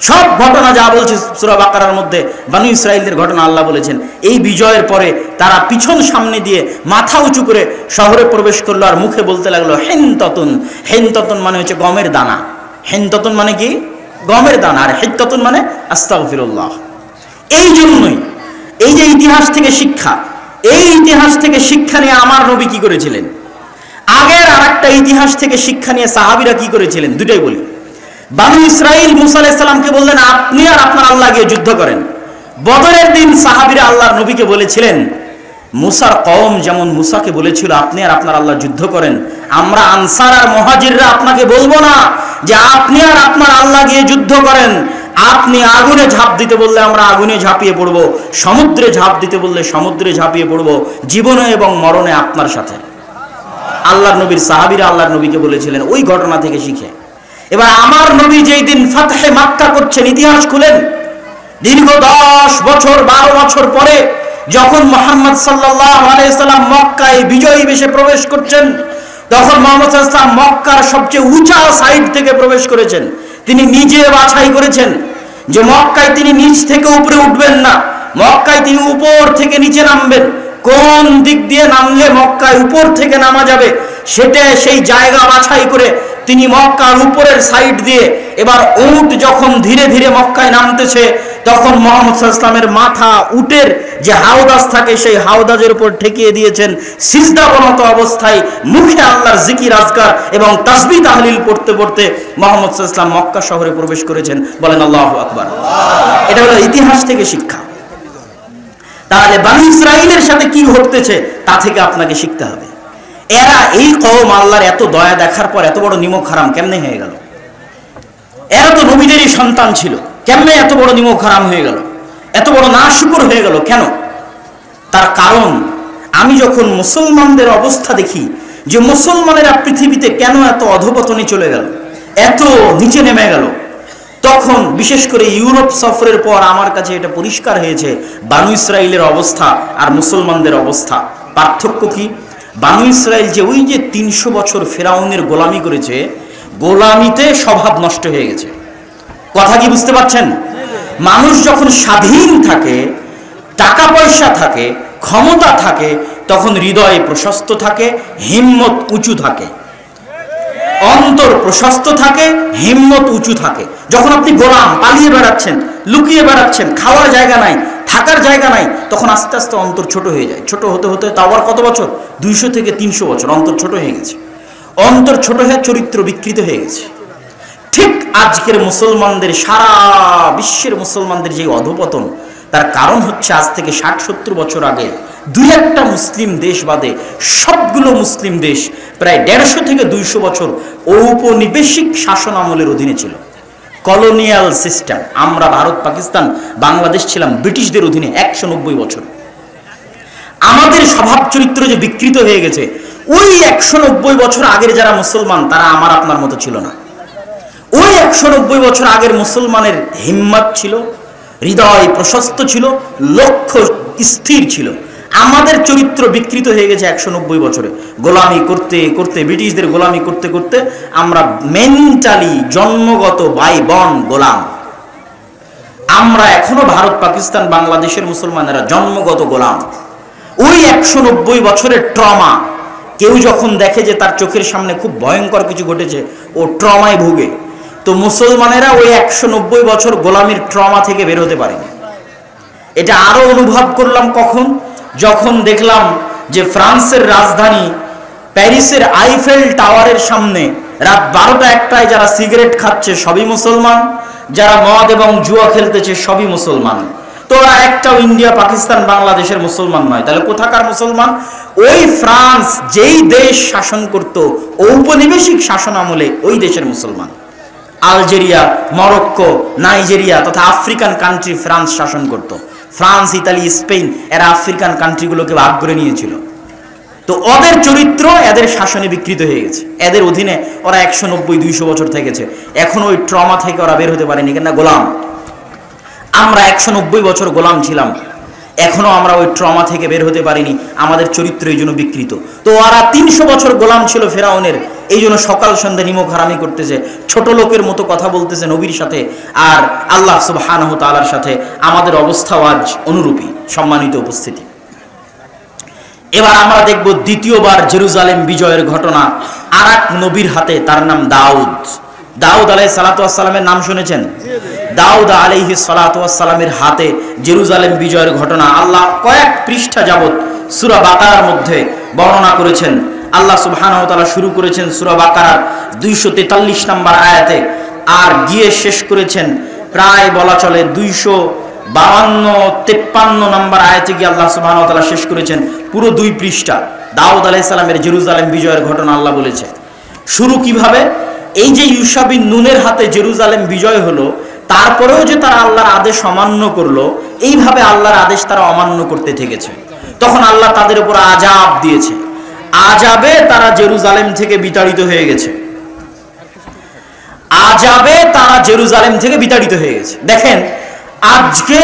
সব ঘটনা যা বলছে সূরা বাকারার মধ্যে বনী ইসরাঈলদের ঘটনা আল্লাহ বলেছেন। এই বিজয়ের পরে তারা পিছন সামনে দিয়ে মাথা উঁচু করে শহরে প্রবেশ করলো আর মুখে বলতে লাগলো হিনতাতুন। হিনতাতুন মানে হচ্ছে গমের দানা। হিনতাতুন মানে কি? গমের দানা। আর হিত্তাতুন মানে আস্তাগফিরুল্লাহ। এই জন্যই এই যে ইতিহাস থেকে শিক্ষা, এই ইতিহাস থেকে শিক্ষা নিয়ে আমার নবী কি করেছিলেন, আগের আর একটা ইতিহাস থেকে শিক্ষা নিয়ে সাহাবীরা কি করেছিলেন, দুটাই বলি। বনী ইসরাঈল মুসা আলাইহিস সালামকে বললেন আপনি আর আপনার আল্লাহ গিয়ে যুদ্ধ করেন। বদরের দিন সাহাবীরা আল্লাহর নবীকে বলেছিলেন, মুসার কওম যেমন মুসাকে বলেছিল আপনি আর আপনার আল্লাহ যুদ্ধ করেন, আমরা আনসার আর মুহাজিররা আপনাকে বলবো না যে আপনি আর আপনার আল্লাহ গিয়ে যুদ্ধ করেন। আপনি আগুনে ঝাঁপ দিতে বললে আমরা আগুনে ঝাঁপিয়ে পড়ব, সমুদ্রে ঝাঁপ দিতে বললে সমুদ্রে ঝাঁপিয়ে পড়ব, জীবনে এবং মরণে আপনার সাথে। আল্লাহর নবীর সাহাবীরা আল্লাহর নবীকে বলেছিলেন ওই ঘটনা থেকে শিখে। এবার আমার নবী যেই দিন ফাতহে মক্কা করছেন, ইতিহাস খুলেন, দীর্ঘ 10 বছর 12 বছর পরে যখন মুহাম্মদ সাল্লাল্লাহু আলাইহি সাল্লাম মক্কায় বিজয়ী বেশে প্রবেশ করছেন, তখন মুহাম্মদ সাল্লাল্লাহু আলাইহি সাল্লাম মক্কার সবচেয়ে উঁচা সাইড থেকে প্রবেশ করেছেন। তিনি নিজে বাছাই করেছেন যে মক্কায় তিনি নিচ থেকে উপরে উঠবেন না, মক্কায় তিনি উপর থেকে নিচে নামবেন। কোন দিক দিয়ে নামলে মক্কায় উপর থেকে নামা যাবে সেটা সেই জায়গা বাছাই করে তিনি মক্কার উপরের সাইড দিয়ে, এবার উট যখন ধীরে ধীরে মক্কায় নামতেছে তখন মুহাম্মদ সাল্লাল্লাহু আলাইহি ওয়াসাল্লামের মাথা উটের যে হাওদাজ থাকে সেই হাওদাজের উপর ঠেকিয়ে দিয়েছেন, সিজদাবনত অবস্থায় মুখে আল্লাহর জিকির আজকার এবং তাসবিহ তাহলিল পড়তে পড়তে মুহাম্মদ সাল্লাল্লাহু আলাইহি ওয়াসাল্লাম মক্কা শহরে প্রবেশ করেছেন। বলেন আল্লাহু আকবার। এটা হলো ইতিহাস থেকে শিক্ষা। তাহলে বনী ইসরাঈলের সাথে কি ঘটতেছে তা থেকে আপনাকে শিখতে হবে। এরা এই কওম আল্লাহর এত দয়া দেখার পর এত বড় নিমক হারাম কেমনে হয়ে গেল? এরা তো নবীদেরই সন্তান ছিল, কেমনে এত বড় নিমক হারাম হয়ে গেল, এত বড় নাশুকর হয়ে গেল কেন? তার কারণ আমি যখন মুসলমানদের অবস্থা দেখি যে মুসলমানেরা পৃথিবীতে কেন এত অধপতনে চলে গেল, এত নিচে নেমে গেল, তখন বিশেষ করে ইউরোপ সফরের পর আমার কাছে এটা পরিষ্কার হয়েছে বনী ইসরাঈলের অবস্থা আর মুসলমানদের অবস্থা পার্থক্য কি। বনী ইসরাঈল যে ওই যে 300 বছর ফেরাউনের গোলামি করেছে, গোলামিতে স্বভাব নষ্ট হয়ে গেছে। কথা কি বুঝতে পারছেন? মানুষ যখন স্বাধীন থাকে, টাকা পয়সা থাকে, ক্ষমতা থাকে, তখন হৃদয় প্রশস্ত থাকে, হিম্মত উঁচু থাকে, অন্তর প্রশস্ত থাকে, হিম্মত উঁচু থাকে। যখন আপনি গোলাম, পালিয়ে বেড়াচ্ছেন, লুকিয়ে বেড়াচ্ছেন, খাওয়ার জায়গা নাই, থাকার জায়গা নাই, তখন আস্তে আস্তে অন্তর ছোট হয়ে যায়। ছোট হতে হতে তাও আর কত বছর, 200 থেকে 300 বছর অন্তর ছোট হয়ে গেছে। অন্তর ছোট হয়ে চরিত্র বিকৃত হয়ে গেছে। ঠিক আজকের মুসলমানদের, সারা বিশ্বের মুসলমানদের যে অধপতন, তার কারণ হচ্ছে আজ থেকে 60-70 বছর আগে 2-1টা মুসলিম দেশ বাদে সবগুলো মুসলিম দেশ প্রায় 150 থেকে 200 বছর ঔপনিবেশিক শাসন আমলের অধীনে ছিল, কলোনিয়াল সিস্টেম। আমরা ভারত, পাকিস্তান, বাংলাদেশ ছিলাম ব্রিটিশদের অধীনে 190 বছর। আমাদের স্বভাব চরিত্র যে বিকৃত হয়ে গেছে, ওই 190 বছর আগের যারা মুসলমান তারা আমার আপনার মতো ছিল না। ওই 190 বছর আগের মুসলমানের হিম্মত ছিল, হৃদয় প্রশস্ত ছিল, লক্ষ্য স্থির ছিল। আমাদের চরিত্র বিকৃত হয়ে গেছে 190 বছরে। গোলামি করতে করতে, ব্রিটিশদের গোলামি করতে করতে আমরা মেন্টালি জন্মগত বাই বর্ন গোলাম। আমরা এখনো ভারত, পাকিস্তান, বাংলাদেশের মুসলমানেরা জন্মগত গোলাম। ওই 190 বছরের ট্রমা, কেউ যখন দেখে যে তার চোখের সামনে খুব ভয়ঙ্কর কিছু ঘটেছে, ও ট্রমায় ভুগে। তো মুসলমানেরা ওই 190 বছর গোলামির ট্রমা থেকে বের হতে পারেনি। এটা আরো অনুভব করলাম কখন, যখন দেখলাম যে ফ্রান্সের রাজধানী প্যারিসের আইফেল টাওয়ারের সামনে রাত 12টা-1টায় যারা সিগারেট খাচ্ছে সবই মুসলমান, যারা মদ এবং জুয়া খেলতেছে সবই মুসলমান। তো ওরা একটাও ইন্ডিয়া, পাকিস্তান, বাংলাদেশের মুসলমান নয়। তাহলে কোথাকার মুসলমান? ওই ফ্রান্স যেই দেশ শাসন করত ঔপনিবেশিক শাসন আমলে, ওই দেশের মুসলমান। আলজেরিয়া, মরক্কো, নাইজেরিয়া তথা আফ্রিকান কান্ট্রি ফ্রান্স শাসন করত। ফ্রান্স, ইতালি, স্পেন এরা আফ্রিকান কান্ট্রিগুলোকে ভাগ করে নিয়েছিল। তো ওদের চরিত্র এদের শাসনে বিকৃত হয়ে গেছে। এদের অধীনে ওরা 190-200 বছর থেকেছে। এখন ওই ট্রমা থেকে ওরা বের হতে পারেনি, কেন? গোলাম। আমরা 190 বছর গোলাম ছিলাম, এখনো আমরা ওই ট্রমা থেকে বের হতে পারিনি। আমাদের চরিত্র এই জন্য বিকৃত। তো ওরা 300 বছর গোলাম ছিল ফেরাউনের, এই জন্য সকাল সন্ধ্যা নিমক হারামি করতেছে, ছোট লোকের মতো কথা বলতেছে নবীর সাথে। আর আল্লাহ সুবহানাহু তাআলার সাথে আমাদের অবস্থাও আজ অনুরূপী। সম্মানিত উপস্থিতি, এবার আমরা দেখব দ্বিতীয়বার জেরুজালেম বিজয়ের ঘটনা আর এক নবীর হাতে, তার নাম দাউদ। দাউদ আলাইহিস সালাতু ওয়াস সালামের নাম শুনেছেন? দাউদ আলাইহিস সালাতু ওয়াস সালামের হাতে জেরুজালেম বিজয়ের ঘটনা আল্লাহ কয়েক পৃষ্ঠা যাবত সূরা বাকারার মধ্যে বর্ণনা করেছেন। আল্লাহ সুবহানাহু ওয়া তাআলা শুরু করেছেন সূরা বাকারার 243 নম্বর আয়াতে, আর গিয়ে শেষ করেছেন প্রায় বলা চলে 252-53 নম্বর আয়াতে গিয়ে আল্লাহ সুবহানাহু ওয়া তাআলা শেষ করেছেন পুরো 2 পৃষ্ঠা। দাউদ আলাইহিস সালামের জেরুজালেম বিজয়ের ঘটনা আল্লাহ বলেছে। শুরু কিভাবে? এই যে ইউশা বিন নুনের হাতে জেরুজালেম বিজয় হলো, তারপরেও যে তারা আল্লাহর আদেশ অমান্য করলো, এইভাবে আল্লাহর আদেশ তারা অমান্য করতে থেকেছে। তখন আল্লাহ তাদের উপর আযাব দিয়েছে। আযাবে তারা জেরুজালেম থেকে বিতাড়িত হয়ে গেছে। আযাবে তারা জেরুজালেম থেকে বিতাড়িত হয়ে গেছে। দেখেন, আজকে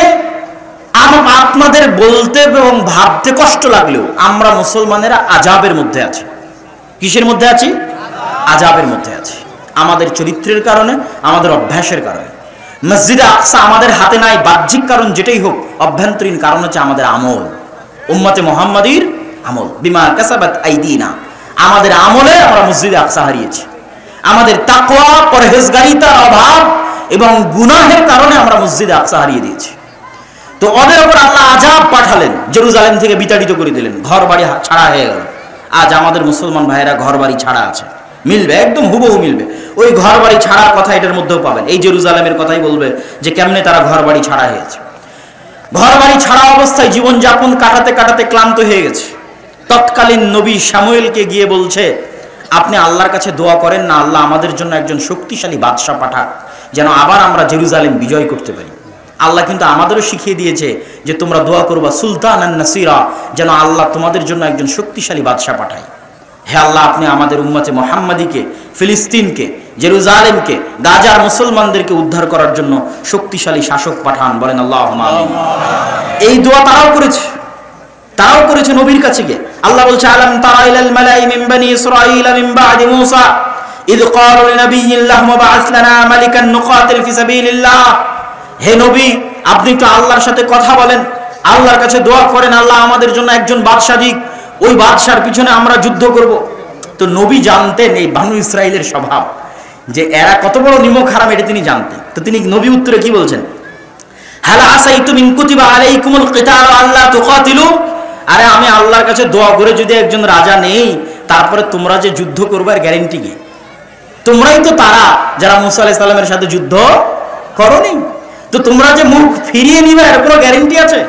আপনাদের বলতে এবং ভাবতে কষ্ট লাগলেও আমরা মুসলমানেরা আযাবের মধ্যে আছি। কিসের মধ্যে আছি? আযাবের মধ্যে আছি। আমাদের চরিত্রের কারণে, আমাদের অভ্যাসের কারণে। মসজিদে আকসা আমাদের হাতে নাই, বাহ্যিক কারণ যেটাই হোক, অভ্যন্তরীণ কারণ হচ্ছে আমাদের আমল, উম্মতে মুহাম্মাদির আমল। বিমা কাসাবাত আইদিনা, আমাদের আমলে আমরা মসজিদে আকসা হারিয়েছি। আমাদের তাকওয়া, পরহেজগারিতার অভাব এবং গুনাহের কারণে আমরা মসজিদে আকসা হারিয়ে দিয়েছি। তো ওদের উপর আল্লাহ আযাব পাঠালেন, জেরুজালেম থেকে বিতাড়িত করে দিলেন, ঘর বাড়ি ছাড়া হয়ে গেল। আজ আমাদের মুসলমান ভাইয়েরা ঘর বাড়ি ছাড়া আছে, মিলবে, একদম হুবহু মিলবে। ওই ঘর বাড়ি ছাড়ার কথা এটার মধ্যেও পাবেন। এই জেরুজালেমের কথাই বলবে যে কেমনে তারা ঘর বাড়ি ছাড়া হয়েছে। ঘর বাড়ি ছাড়া অবস্থায় জীবন যাপন কাটাতে কাটাতে ক্লান্ত হয়ে গেছে। তৎকালীন নবী শামুয়েলকে গিয়ে বলছে, আপনি আল্লাহর কাছে দোয়া করেন না, আল্লাহ আমাদের জন্য একজন শক্তিশালী বাদশা পাঠাক, যেন আবার আমরা জেরুজালেম বিজয় করতে পারি। আল্লাহ কিন্তু আমাদেরও শিখিয়ে দিয়েছে যে তোমরা দোয়া করবা সুলতানান নাসিরা, যেন আল্লাহ তোমাদের জন্য একজন শক্তিশালী বাদশা পাঠায়। হে আল্লাহ, আপনি আমাদের উম্মতে মুহাম্মাদিকে, ফিলিস্তিনকে, জেরুজালেমকে, গাজার মুসলমানদেরকে উদ্ধার করার জন্য শক্তিশালী শাসক পাঠান। বলেন আল্লাহুম্মা আমিন। এই দোয়া তারাও করেছে নবীর কাছে গিয়ে। আল্লাহ বলছে, আলাম তারা ইলাল মালাই মিন বনি ইসরাঈল মিন বাদি মূসা ইয ক্বালু লিনাবিয়্যিল্লাহি বা'আস লানা মালিকান নুকাতিল ফি সাবিলিল্লাহ। হে নবী, আপনি তো আল্লাহর সাথে কথা বলেন, আল্লাহর কাছে দোয়া করেন, আল্লাহ আমাদের জন্য একজন বাদশা দিক, ওই বাদশার পিছনে আমরা যুদ্ধ করব। তো নবী জানতেন এই বানু ইসরাইলের স্বভাব, যে এরা কত বড় নিমক হারাম, এটা তিনি জানতেন। তো তিনি নবী উত্তরে কি বলছেন? হাল আসাইতুম ইন কুতিবা আলাইকুমুল কিতাল আল্লা তুকাতিলু। আরে আমি আল্লাহর কাছে দোয়া করে যদি একজন রাজা নেই, তারপরে তোমরা যে যুদ্ধ করবার গ্যারান্টি কি? তোমরাই তো তারা যারা মুসা আলাইহিস সালামের সাথে যুদ্ধ করনি। তো তোমরা যে মুখ ফিরিয়ে নিবে এর কোনো গ্যারান্টি আছে?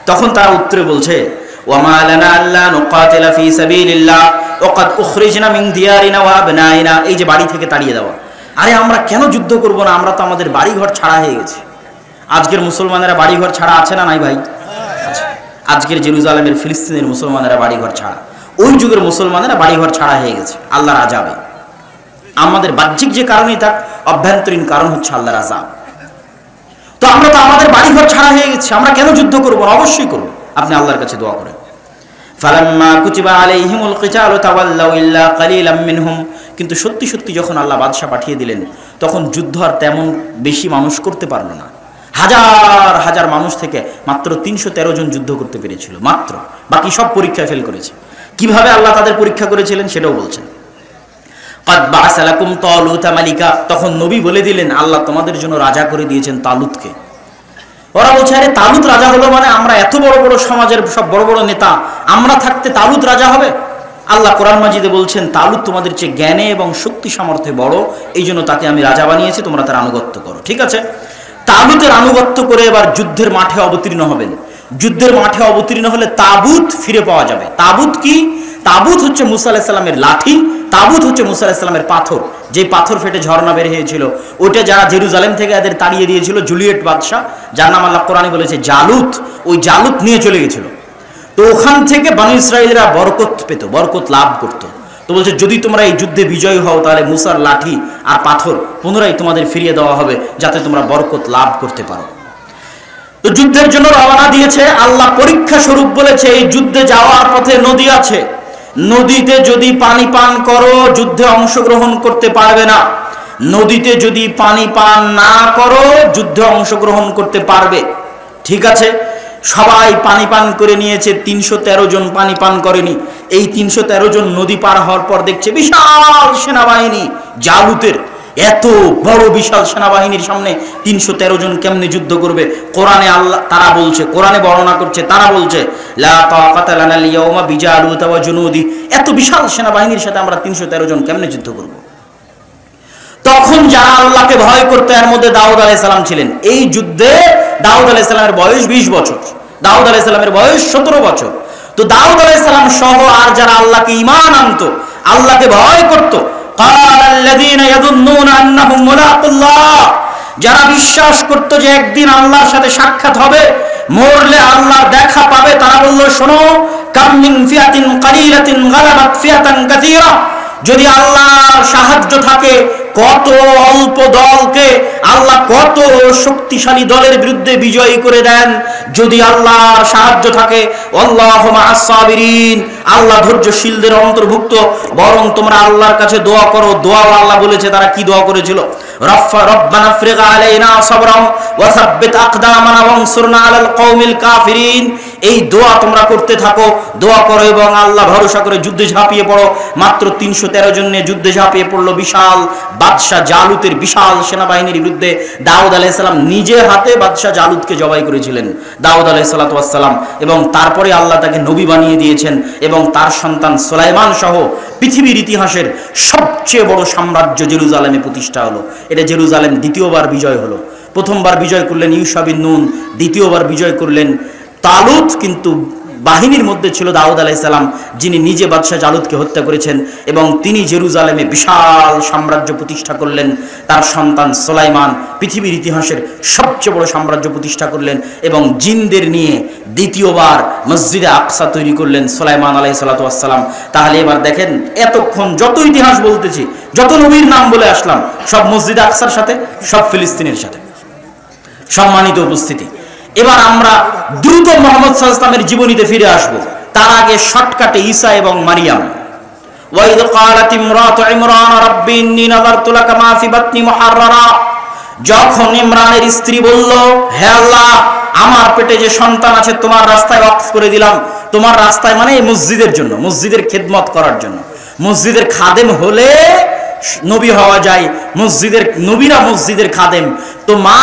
তখন তারা উত্তরে বলছে, ওয়ামা লানা আল্লা নুকাতিলা ফি সাবিলিল্লাহ ওয়া ক্বাদ উখরিজনা মিন দিয়ারিনা ওয়া আবনাইনা। এই যে বাড়ি থেকে তাড়িয়ে দেওয়া, আরে আমরা কেন যুদ্ধ করব না? আমরা তো আমাদের বাড়িঘর ছাড়া হয়ে গেছি। আজকের মুসলমানেরা বাড়িঘর ছাড়া আছে না নাই ভাই? আজকের জেরুজালেমের, ফিলিস্তিনের মুসলমানেরা বাড়িঘর ছাড়া, ওই যুগের মুসলমানেরা বাড়িঘর ছাড়া হয়ে গেছে আল্লাহর আযাবে। আমাদের বাহ্যিক যে কারণই থাক, অভ্যন্তরীণ কারণ হচ্ছে আল্লাহর আযাব। তো আমরা তো আমাদের বাড়িঘর ছাড়া হয়ে গেছি, আমরা কেন যুদ্ধ করব? অবশ্যই করব। আপনি আল্লাহর কাছে দোয়া করেন। ফালাম্মা কুতিবা আলাইহিমুল কিতালু তাওয়াল্লাউ ইল্লা কালিলাম মিনহুম। কিন্তু সত্যি সত্যি যখন আল্লাহ বাদশা পাঠিয়ে দিলেন, তখন যুদ্ধ আর তেমন বেশি মানুষ করতে পারলো না। হাজার হাজার মানুষ থেকে মাত্র 313 জন যুদ্ধ করতে পেরেছিল, মাত্র। বাকি সব পরীক্ষায় ফেল করেছে। কিভাবে আল্লাহ তাদের পরীক্ষা করেছিলেন সেটাও বলছেন। ক্বাদ বা'আসা লাকুম তালুতা মালিকা। তখন নবী বলে দিলেন, আল্লাহ তোমাদের জন্য রাজা করে দিয়েছেন তালুতকে। ওরা বলছে আরে তালুত রাজা হলো মানে আমরা এত বড় বড় সমাজের সব বড় বড় নেতা, আমরা থাকতে তালুত রাজা হবে? আল্লাহ কোরআন মাজিদে বলছেন তালুত তোমাদের চেয়ে জ্ঞানে এবং শক্তি সামর্থ্যে বড়, এই জন্য তাকে আমি রাজা বানিয়েছি, তোমরা তার আনুগত্য করো। ঠিক আছে, তালুতের আনুগত্য করে এবার যুদ্ধের মাঠে অবতীর্ণ হবেন। যুদ্ধের মাঠে অবতীর্ণ হলে তাবুত ফিরে পাওয়া যাবে। তাবুত কি? তাবুত হচ্ছে মুসা আলাইহিস সালামের লাঠি, তাবুত হচ্ছে মুসা আলাইহিস সালামের পাথর, যে পাথর ফেটে ঝর্ণা বের হয়েছিল, ওইটা যারা জেরুজালেম থেকে এদের তাড়িয়ে দিয়েছিল জুলিয়েট বাদশাহ, যার নাম আল্লাহ কোরআনে বলেছে জালুত, ওই জালুত নিয়ে চলে গেছিল। তো ওখান থেকে বনী ইসরাঈলরা বরকত পেত, বরকত লাভ করত। তো বলছে যদি তোমরা এই যুদ্ধে বিজয়ী হও তাহলে মুসার লাঠি আর পাথর পুনরায় তোমাদের ফিরিয়ে দেওয়া হবে, যাতে তোমরা বরকত লাভ করতে পারো। তো যুদ্ধের জন্য রওনা দিয়েছে। আল্লাহ পরীক্ষা স্বরূপ বলেছে এই যুদ্ধে যাওয়ার পথে নদী আছে, নদীতে যদি পানি পান করো যুদ্ধে অংশগ্রহণ করতে পারবে না, নদীতে যদি পানি পান না করো যুদ্ধে অংশগ্রহণ করতে পারবে। ঠিক আছে, সবাই পানি পান করে নিয়েছে, ৩১৩ জন পানি পান করেনি। এই ৩১৩ জন নদী পার হওয়ার পর দেখছে বিশাল সেনাবাহিনী জালুতের, এত বড় বিশাল সেনাবাহিনীর সামনে ৩১৩ জন কেমনে যুদ্ধ করবে? কোরআনে আল্লাহ তারা বলছে, কোরআনে বর্ণনা করছে, তারা বলছে লা তাকাতা লানাল ইয়াউমা বিজালুত ওয়া জুনুদি, এত বিশাল সেনাবাহিনীর সাথে আমরা ৩১৩ জন কেমনে যুদ্ধ করব? তখন যারা আল্লাহকে ভয় করতে, এর মধ্যে দাউদ আলাইহিস সালাম ছিলেন। এই যুদ্ধে দাউদ আলাইহিস সালামের বয়স ২০ বছর, দাউদ আলাইহিস সালামের বয়স ১৭ বছর। তো দাউদ আলাইহিস সালাম সহ আর যারা আল্লাহকে ঈমান আনতো, আল্লাহকে ভয় করত, কালাল্লাযীনা ইয়াযুন্নুনা আন্নাহুম মুলাকুল্লাহ, যারা বিশ্বাস করত যে একদিন আল্লাহর সাথে সাক্ষাৎ হবে, মরলে আল্লাহর দেখা পাবে, তারা বলল শোনো, কাম মিন ফিয়াতিন কালিলাতিন গালাবাত ফিয়াতান কাসীরা, যদি আল্লাহর সাহায্য থাকে কত অল্প দলকে আল্লাহ কত শক্তিশালী দলের বিরুদ্ধে বিজয়ী করে দেন। যদি আল্লাহর সাহায্য থাকে, আল্লাহু মা'আস সাবিরিন, আল্লাহ ধৈর্যশীলদের অন্তর্ভুক্ত। বরং তোমরা আল্লাহর কাছে দোয়া করো। দোয়া আল্লাহ বলেছে, তারা কি দোয়া করেছিল? রব্বানা আফরিগ আলাইনা সাবরান ওয়া সাব্বিত আকদামানা ওয়ানসুরনা আলাল কওমিল কাফিরিন। এই দোয়া তোমরা করতে থাকো, দোয়া করো এবং আল্লাহ ভরসা করে যুদ্ধে ঝাঁপিয়ে পড়ো। মাত্র ৩১৩ জন নিয়ে যুদ্ধে ঝাঁপিয়ে পড়লো বিশাল বাদশাহ জালুতের বিশাল সেনাবাহিনীর বিরুদ্ধে। দাউদ আলাইহিস সালাম নিজে হাতে বাদশাহ জালুতকে জবাই করেছিলেন, দাউদ আলাইহিস সালাম, এবং তারপরে আল্লাহ তাকে নবী বানিয়ে দিয়েছেন এবং তার সন্তান সুলাইমান সহ পৃথিবীর ইতিহাসের সবচেয়ে বড় সাম্রাজ্য জেরুজালেমে প্রতিষ্ঠা হলো। এটা জেরুজালেম দ্বিতীয়বার বিজয় হলো। প্রথমবার বিজয় করলেন ইউশা বিন নুন, দ্বিতীয়বার বিজয় করলেন তালুত। কিন্তু বাহিনীর মধ্যে ছিল দাউদ আলাইহিস সালাম, যিনি নিজে বাদশাহ জালুতকে হত্যা করেছেন এবং তিনি জেরুজালেমে বিশাল সাম্রাজ্য প্রতিষ্ঠা করলেন। তার সন্তান সুলাইমান পৃথিবীর ইতিহাসের সবচেয়ে বড় সাম্রাজ্য প্রতিষ্ঠা করলেন এবং জিনদের নিয়ে দ্বিতীয়বার মসজিদে আকসা তৈরি করলেন সুলাইমান আলাইহিস সালাম। তাহলে এবার দেখেন, এতক্ষণ যত ইতিহাস বলতেছি, যত নবীর নাম বলে আসলাম, সব মসজিদে আকসার সাথে, সব ফিলিস্তিনের সাথে। সম্মানিত উপস্থিতি, এবার আমরা দ্রুত মুহাম্মদ সাল্লাল্লাহু আলাইহি ওয়াসাল্লামের জীবনীতে ফিরে আসব। তার আগে শর্টকাটে ঈসা এবং মারিয়াম। ওয়াইদ ক্বালাত ইমরাতু ইমরান রাব্বি ইন্নী নাযারতু লাকা মা ফি বাতনি মুহাররারা, যখন ইমরানের স্ত্রী বলল, হে আল্লাহ, আমার পেটে যে সন্তান আছে তোমার রাস্তায় ওয়াকফ করে দিলাম। তোমার রাস্তায় মানে এই মসজিদের জন্য, মসজিদের খেদমত করার জন্য। মসজিদের খাদেম হলে নবী হওয়া যায়, মসজিদের নবীরা মসজিদের খাদেম। তো মা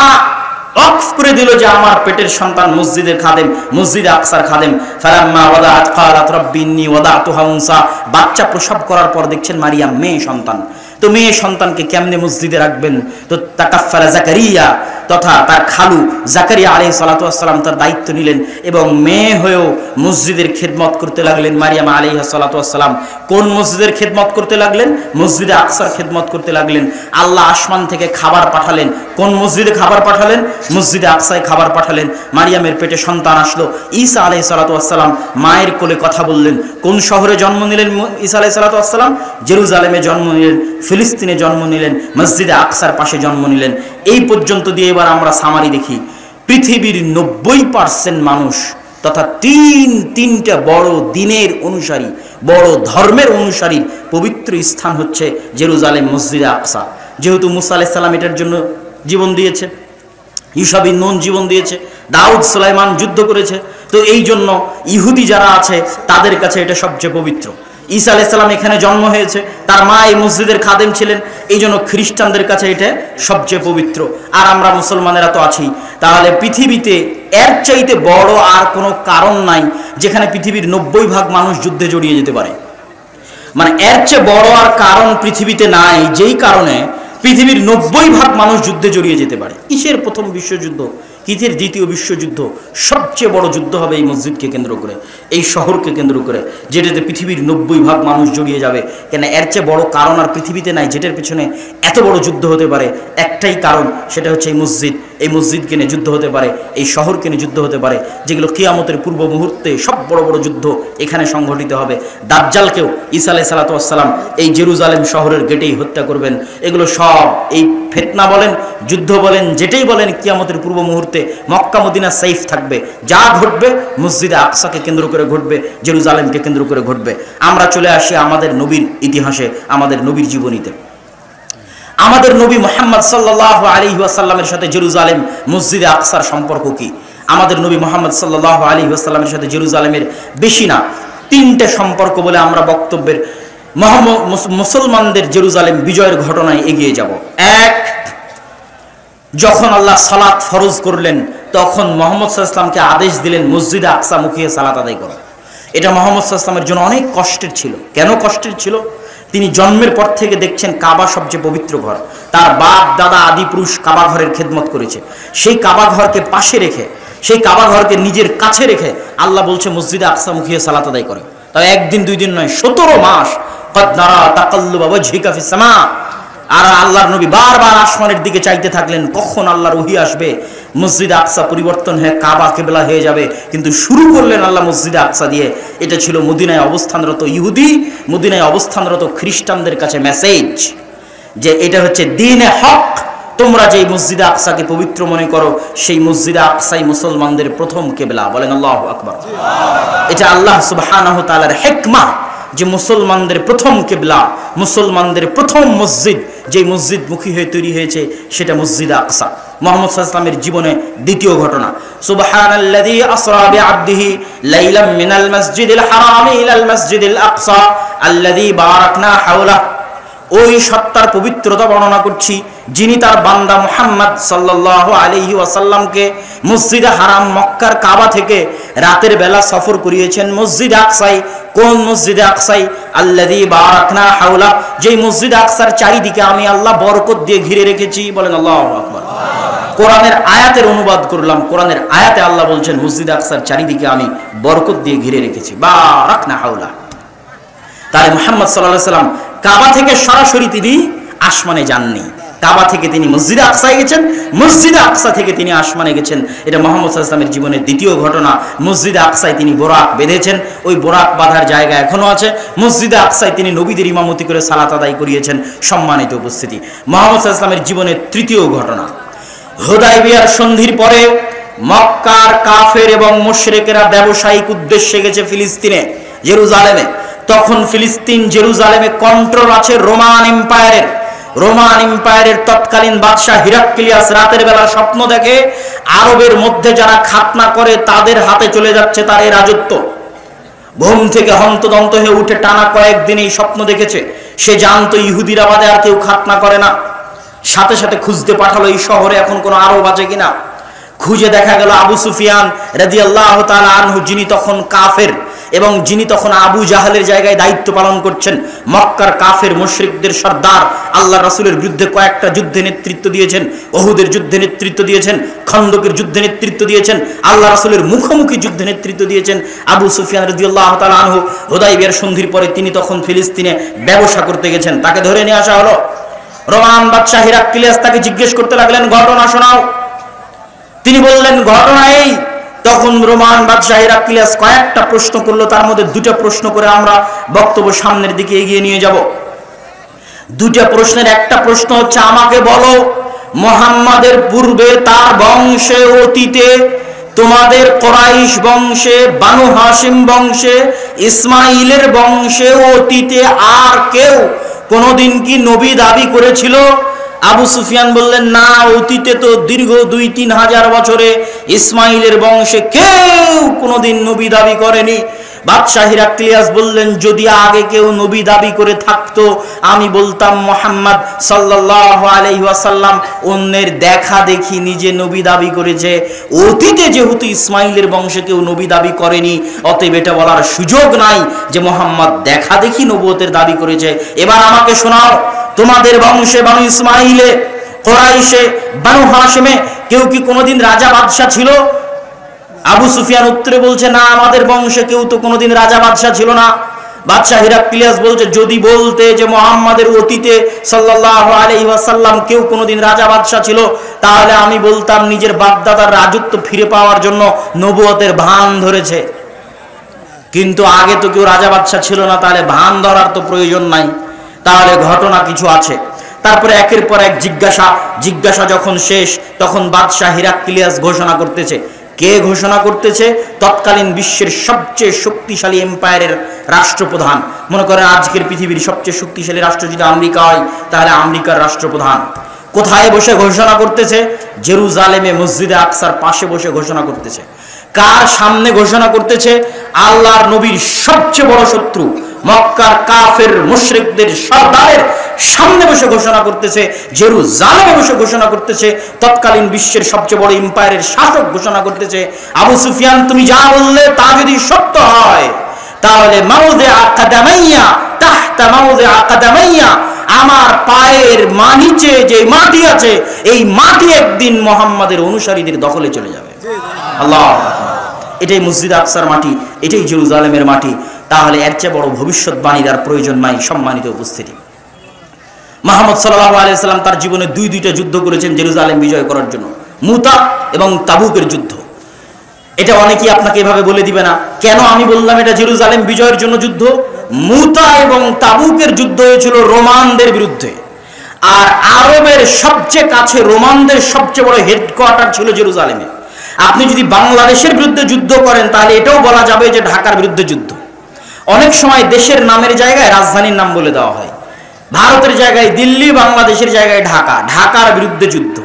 ওয়াকফ করে দিল যে আমার পেটের সন্তান মসজিদের খাদেম, মসজিদে আকসার খাদেম। ফালাম্মা ওয়াদাআত ক্বালাত রাব্বি ইন্নী ওয়াদাতুহা উনসা, বাচ্চা প্রসব করার পর দেখছেন মারিয়াম মেয়ে সন্তান। তো মেয়ে সন্তানকে কেমনে মসজিদে রাখবেন? তো তাকাফফালা জাকারিয়া তথা তার খালু জাকারিয়া আলাইহিস সালাতু ওয়াস সালাম তার দায়িত্ব নিলেন এবং মেয়ে হয়েও মসজিদের খেদমত করতে লাগলেন। মারিয়াম আলাইহিস সালাতু ওয়াস সালাম কোন মসজিদের খেদমত করতে লাগলেন? মসজিদে আকসার খেদমত করতে লাগলেন। আল্লাহ আসমান থেকে খাবার পাঠালেন। কোন মসজিদে খাবার পাঠালেন? মসজিদে আকসায় খাবার পাঠালেন। মারিয়ামের পেটে সন্তান আসলো। ঈসা আলাইহিস সালাতু ওয়াস সালাম মায়ের কোলে কথা বললেন। কোন শহরে জন্ম নিলেন ঈসা আলাইহিস সালাতু ওয়াস সালাম? জেরুজালেমে জন্ম নিলেন, ফিলিস্তিনে জন্ম নিলেন, মসজিদে আকসার পাশে জন্ম নিলেন। এই পর্যন্ত দিয়ে এবার আমরা সামারি দেখি। পৃথিবীর ৯০% মানুষ তথা তিনটা বড় দিনের অনুসারী, বড় ধর্মের অনুসারীর পবিত্র স্থান হচ্ছে জেরুজালেম, মসজিদে আকসা। যেহেতু মুসা আলাইহিস সালাম এটার জন্য জীবন দিয়েছে, ইউশা বিন নুন জীবন দিয়েছে, দাউদ সুলাইমান যুদ্ধ করেছে, তো এই জন্য ইহুদি যারা আছে তাদের কাছে এটা সবচেয়ে পবিত্র। ঈসা আলাইহিস সালাম এখানে জন্ম হয়েছে, তার মা এই মসজিদের খাদেম ছিলেন, এই জন্য খ্রিস্টানদের কাছে এটা সবচেয়ে পবিত্র। আর আমরা মুসলমানেরা তো আছি। তাহলে পৃথিবীতে এর চাইতে বড় আর কোনো কারণ নাই যেখানে পৃথিবীর 90% মানুষ যুদ্ধে জড়িয়ে যেতে পারে। মানে এর চেয়ে বড় আর কারণ পৃথিবীতে নাই যেই কারণে পৃথিবীর 90% মানুষ যুদ্ধে জড়িয়ে যেতে পারে। কিসের প্রথম বিশ্বযুদ্ধ, কিসের দ্বিতীয় বিশ্বযুদ্ধ? সবচেয়ে বড় যুদ্ধ হবে এই মসজিদকে কেন্দ্র করে, এই শহরকে কেন্দ্র করে, যেটাতে পৃথিবীর 90% মানুষ জড়িয়ে যাবে। কেন এর চেয়ে বড় কারণ আর পৃথিবীতে নাই যেটার পেছনে এত বড় যুদ্ধ হতে পারে। একটাই কারণ, সেটা হচ্ছে এই মসজিদ। এই মসজিদকে নিয়ে যুদ্ধ হতে পারে, এই শহরকে নিয়ে যুদ্ধ হতে পারে, যেগুলো কিয়ামতের পূর্ব মুহূর্তে সব বড় বড় যুদ্ধ এখানে সংঘটিত হবে। দাজ্জালকেও ঈসা আলাইহিস সালাতু ওয়াস সালাম এই জেরুজালেম শহরের গেটেই হত্যা করবেন। এগুলো সব এই ফিতনা বলেন, যুদ্ধ বলেন, যেটাই বলেন, কিয়ামতের পূর্ব মুহূর্তে মক্কা মদিনা সেফ থাকবে। যা ঘটবে মসজিদে আকসাকে কেন্দ্র করে ঘটবে, জেরুজালেমকে কেন্দ্র করে ঘটবে। আমরা চলে আসি আমাদের নবীর ইতিহাসে, আমাদের নবীর জীবনীতে। আমাদের নবী মুহাম্মদ সাল্লাল্লাহু আলাইহি ওয়াসাল্লামের সাথে জেরুজালেম মসজিদে আকসার সম্পর্ক কি? আমাদের নবী মুহাম্মদ সাল্লাল্লাহু আলাইহি ওয়াসাল্লামের সাথে জেরুজালেমের বেশি না 3টে সম্পর্ক বলে আমরা বক্তব্যের মুসলমানদের জেরুজালেম বিজয়ের ঘটনায় এগিয়ে যাব। এক, যখন আল্লাহ সালাত ফরজ করলেন তখন মুহাম্মদ সাল্লাল্লাহু আলাইহি ওয়াসাল্লামকে আদেশ দিলেন মসজিদে আকসা মুখে সালাত আদায় করো। এটা মুহাম্মদ সাল্লাল্লাহু আলাইহি ওয়াসাল্লামের জন্য অনেক কষ্টের ছিল। কেন কষ্টের ছিল? তিনি জন্মের পর থেকে দেখছেন কাবা সবচেয়ে পবিত্র ঘর, তার বাপ দাদা আদি পুরুষ কাবা ঘরের খেদমত করেছে। সেই কাবা ঘরকে পাশে রেখে, সেই কাবা ঘরকে নিজের কাছে রেখে আল্লাহ বলছে মসজিদে আকসা মুখে সালাত আদায় করে। তাই একদিন দুই দিন নয়, 17 মাস। কদ নারা তাকাল্লুবা ওয়াজহিকা ফিস সামা। আর আল্লাহর নবী বারবার আসমানের দিকে চাইতে থাকলেন কখন আল্লাহর ওহী আসবে, মসজিদে আকসা পরিবর্তন হয়ে কাবা কিবলা হয়ে যাবে। কিন্তু শুরু করলেন আল্লাহ মসজিদে আকসা দিয়ে। এটা ছিল মদিনায় অবস্থানরত ইহুদি, মদিনায় অবস্থানরত খ্রিস্টানদের কাছে মেসেজ যে এটা হচ্ছে দ্বীনে হক। তোমরা যেই মসজিদে আকসাকে পবিত্র মনে করো, সেই মসজিদে আকসাই মুসলমানদের প্রথম কিবলা। বলেন আল্লাহু আকবার। এটা আল্লাহ সুবহানাহু ওয়া তাআলার হিকমা যে মুসলমানদের প্রথম কিবলা, মুসলমানদের প্রথম মসজিদ, যে মসজিদ মুখী হয়ে তৈরি হয়েছে সেটা মসজিদে আকসা। মুহাম্মদ সাল্লাল্লাহু আলাইহি ওয়াসাল্লামের জীবনে দ্বিতীয় ঘটনা, সুবহানাল্লাযী আসরা বিআবদিহি লাইলাম মিনাল মাসজিদিল হারাম ইলাল মাসজিদিল আকসা আল্লাযী বারাকনা হাওলা। ওই সত্তার পবিত্রতা বর্ণনা করছি যিনি তার বান্দা মুহাম্মদ সাল্লাল্লাহু আলাইহি ওয়াসাল্লামকে মসজিদে হারাম মক্কার কাবা থেকে রাতের বেলা সফর করিয়েছেন মসজিদে আকসায়। কোন মসজিদে আকসায়? আল্লাযী বারাকনা হাওলা, যেই মসজিদে আকসার চারিদিকে আমি আল্লাহ বরকত দিয়ে ঘিরে রেখেছি। বলেন আল্লাহু আকবার। কোরআনের আয়াতের অনুবাদ করলাম। কোরআনের আয়াতে আল্লাহ বলছেন মসজিদে আকসার চারিদিকে আমি বরকত দিয়ে ঘিরে রেখেছি, বারাকনা হাওলা। তাই মুহাম্মদ সাল্লাল্লাহু আলাইহি ওয়াসাল্লাম কাবা থেকে সরাসরি তিনি আসমানে যাননি, কাবা থেকে তিনি মসজিদে আকসায় গেছেন, মসজিদে আকসা থেকে তিনি আসমানে গেছেন। এটা মুহাম্মদ সাল্লাল্লাহু আলাইহি ওয়াসাল্লামের জীবনের দ্বিতীয় ঘটনা। মসজিদে আকসায় তিনি বোরাক বেঁধেছেন, ওই বোরাক বাঁধার জায়গা এখনো আছে। মসজিদে আকসায় তিনি নবীদের ইমামতি করে সালাত আদায় করিয়েছেন। সম্মানিত উপস্থিতি, মুহাম্মদ সাল্লাল্লাহু আলাইহি ওয়াসাল্লামের জীবনের তৃতীয় ঘটনা, হুদায়বিয়ার সন্ধির পরে মক্কার কাফের এবং মুশরিকেরা ব্যবসায়িক উদ্দেশ্যে গেছে ফিলিস্তিনে, জেরুজালেমে। তখন ফিলিস্তিন জেরুজালেমে কন্ট্রোল আছে রোমান এম্পায়ারের। রোমান এম্পায়ারের তৎকালীন বাদশাহ হিরাক্লিয়াস রাতের বেলা স্বপ্ন দেখে আরবের মধ্যে যারা খাতনা করে তাদের হাতে চলে যাচ্ছে তার এই রাজত্ব। ঘুম থেকে হন্তদন্ত হয়ে উঠে টানা কয়েকদিন এই স্বপ্ন দেখেছে। সে জানতো ইহুদিরা বাদে আর কেউ খাতনা করে না। সাথে সাথে খুঁজতে পাঠালো এই শহরে এখন কোনো আরব আছে কিনা। খুঁজে দেখা গেল আবু সুফিয়ান রাদিয়াল্লাহু তাআলা আনহু, যিনি তখন কাফের এবং যিনি তখন আবু জাহালের জায়গায় দায়িত্ব পালন করছেন, মক্কার কাফের মুশরিকদের সর্দার, আল্লাহ রাসূলের বিরুদ্ধে কয়েকটা যুদ্ধে নেতৃত্ব দিয়েছেন, ওহুদের যুদ্ধে নেতৃত্ব দিয়েছেন, খন্দকের যুদ্ধে নেতৃত্ব দিয়েছেন, আল্লাহ রাসূলের মুখোমুখি যুদ্ধে নেতৃত্ব দিয়েছেন আবু সুফিয়ান রাদিয়াল্লাহু তাআলা আনহু। হুদায়বিয়ার সন্ধির পরে তিনি তখন ফিলিস্তিনে ব্যবসা করতে গেছেন। তাকে ধরে নিয়ে আসা হলো। রোমান বাদশাহ হিরাক্লিয়াস তাকে জিজ্ঞেস করতে লাগলেন, ঘটনা শোনাও। তিনি বললেন ঘটনা এই। তখন রোমান বাদশাহ হিরাক্লিয়াস কয়েকটা প্রশ্ন করলো, তার মধ্যে দুটো প্রশ্ন করে আমরা বক্তব্য সামনের দিকে এগিয়ে নিয়ে যাব। দুটো প্রশ্নের একটা প্রশ্ন হচ্ছে, আমাকে বলো মুহাম্মাদের পূর্বে তার বংশে অতীতে তোমাদের কুরাইশ বংশে, বানু হাশিম বংশে, ইসমাইলের বংশে অতীতে আর কেউ কোনদিন কি নবী দাবি করেছিল? আবু সুফিয়ান বললেন, না, অতীতে তো দীর্ঘ 2-3 হাজার বছরে ইসমাইলের বংশে কেউ কোনোদিন নবী দাবি করেনি। বাদশাহ হিরাক্লিয়াস বললেন, যদি আগে কেউ নবী দাবি করে থাকতো আমি বলতাম মুহাম্মদ সাল্লাল্লাহু আলাইহি ওয়াসাল্লাম অন্যের দেখা দেখি নিজে নবী দাবি করেছে। অতীতে যেহেতু ইসমাইলের বংশে কেউ নবী দাবি করেনি, অতএব এটা বলার সুযোগ নাই যে মুহাম্মদ দেখা দেখি নবুয়তের দাবি করেছে। এবার আমাকে শোনাও, তোমাদের বংশে বানু ইসমাইলে, কুরাইশে, বানু হাশিমে কেউ কি কোনোদিন রাজা বাদশাহ ছিল? আবু সুফিয়ান উত্তরে বলছে, না, আমাদের বংশে কেউ তো কোনোদিন রাজা বাদশাহ ছিল না। বাদশাহ হিরাক্লিয়াস বলছে, যদি বলতে যে মুহাম্মাদের অতীতে সাল্লাল্লাহু আলাইহি ওয়াসাল্লাম কেউ কোনোদিন রাজা বাদশাহ ছিল, তাহলে আমি বলতাম নিজের বাপদাদার রাজত্ব ফিরে পাওয়ার জন্য নবুয়তের ভান ধরেছে। কিন্তু আগে তো কেউ রাজা বাদশাহ ছিল না, তাহলে ভান ধরার তো প্রয়োজন নাই, তাহলে ঘটনা কিছু আছে। তারপরে একের পর এক জিজ্ঞাসা যখন শেষ, তখন বাদশাহ হিরাক্লিয়াস ঘোষণা করতেছে। কে ঘোষণা করতেছে? তৎকালীন বিশ্বের সবচেয়ে শক্তিশালী এম্পায়ারের রাষ্ট্রপ্রধান। মনে করেন আজকের পৃথিবীর সবচেয়ে শক্তিশালী রাষ্ট্র যদি আমেরিকা হয়, তাহলে আমেরিকার রাষ্ট্রপ্রধান কোথায় বসে ঘোষণা করতেছে? জেরুজালেমে মসজিদে আকসার পাশে বসে ঘোষণা করতেছে। কার সামনে ঘোষণা করতেছে? আল্লাহর নবীর সবচেয়ে বড় শত্রু মক্কার কাফের মুশরিকদের সরদারের সামনে বসে ঘোষণা করতেছে, জেরুজালেমে বসে ঘোষণা করতেছে। তৎকালীন বিশ্বের সবচেয়ে বড় এম্পায়ারের শাসক ঘোষণা করতেছে, আবু সুফিয়ান তুমি যা বললে তা যদি সত্য হয়, তাহলে মাউদে আকাদামাইয়া তাহতা মাউদে আকাদামাইয়া, আমার পায়ের নিচে যে মাটি আছে এই মাটি একদিন মুহাম্মাদের অনুসারীদের দখলে চলে যাবে। আল্লাহ, এটাই মসজিদ আকসার মাটি, এটাই জেরুজালেমের মাটি। তাহলে এর চেয়ে বড় ভবিষ্যৎবাণীর আর প্রয়োজন নাই। সম্মানিত উপস্থিতি, মুহাম্মদ সাল্লাল্লাহু আলাইহি ওয়াসাল্লাম তার জীবনে দুইটা যুদ্ধ করেছেন জেরুজালেম বিজয় করার জন্য, মুতা এবং তাবুকের যুদ্ধ। এটা অনেকেই আপনাকে এভাবে বলে দিবে না। কেন আমি বললাম এটা জেরুজালেম বিজয়ের জন্য যুদ্ধ? মুতা এবং তাবুকের যুদ্ধ হয়েছিল রোমানদের বিরুদ্ধে, আর আরবের সবচেয়ে কাছে রোমানদের সবচেয়ে বড় হেডকোয়ার্টার ছিল জেরুজালেমে। আপনি যদি বাংলাদেশের বিরুদ্ধে যুদ্ধ করেন, তাহলে এটাও বলা যাবে যে ঢাকার বিরুদ্ধে যুদ্ধ। অনেক সময় দেশের নামের জায়গায় রাজধানীর নাম বলে দেওয়া হয়। ভারতের জায়গায় দিল্লি, বাংলাদেশের জায়গায় ঢাকা, ঢাকার বিরুদ্ধে যুদ্ধ।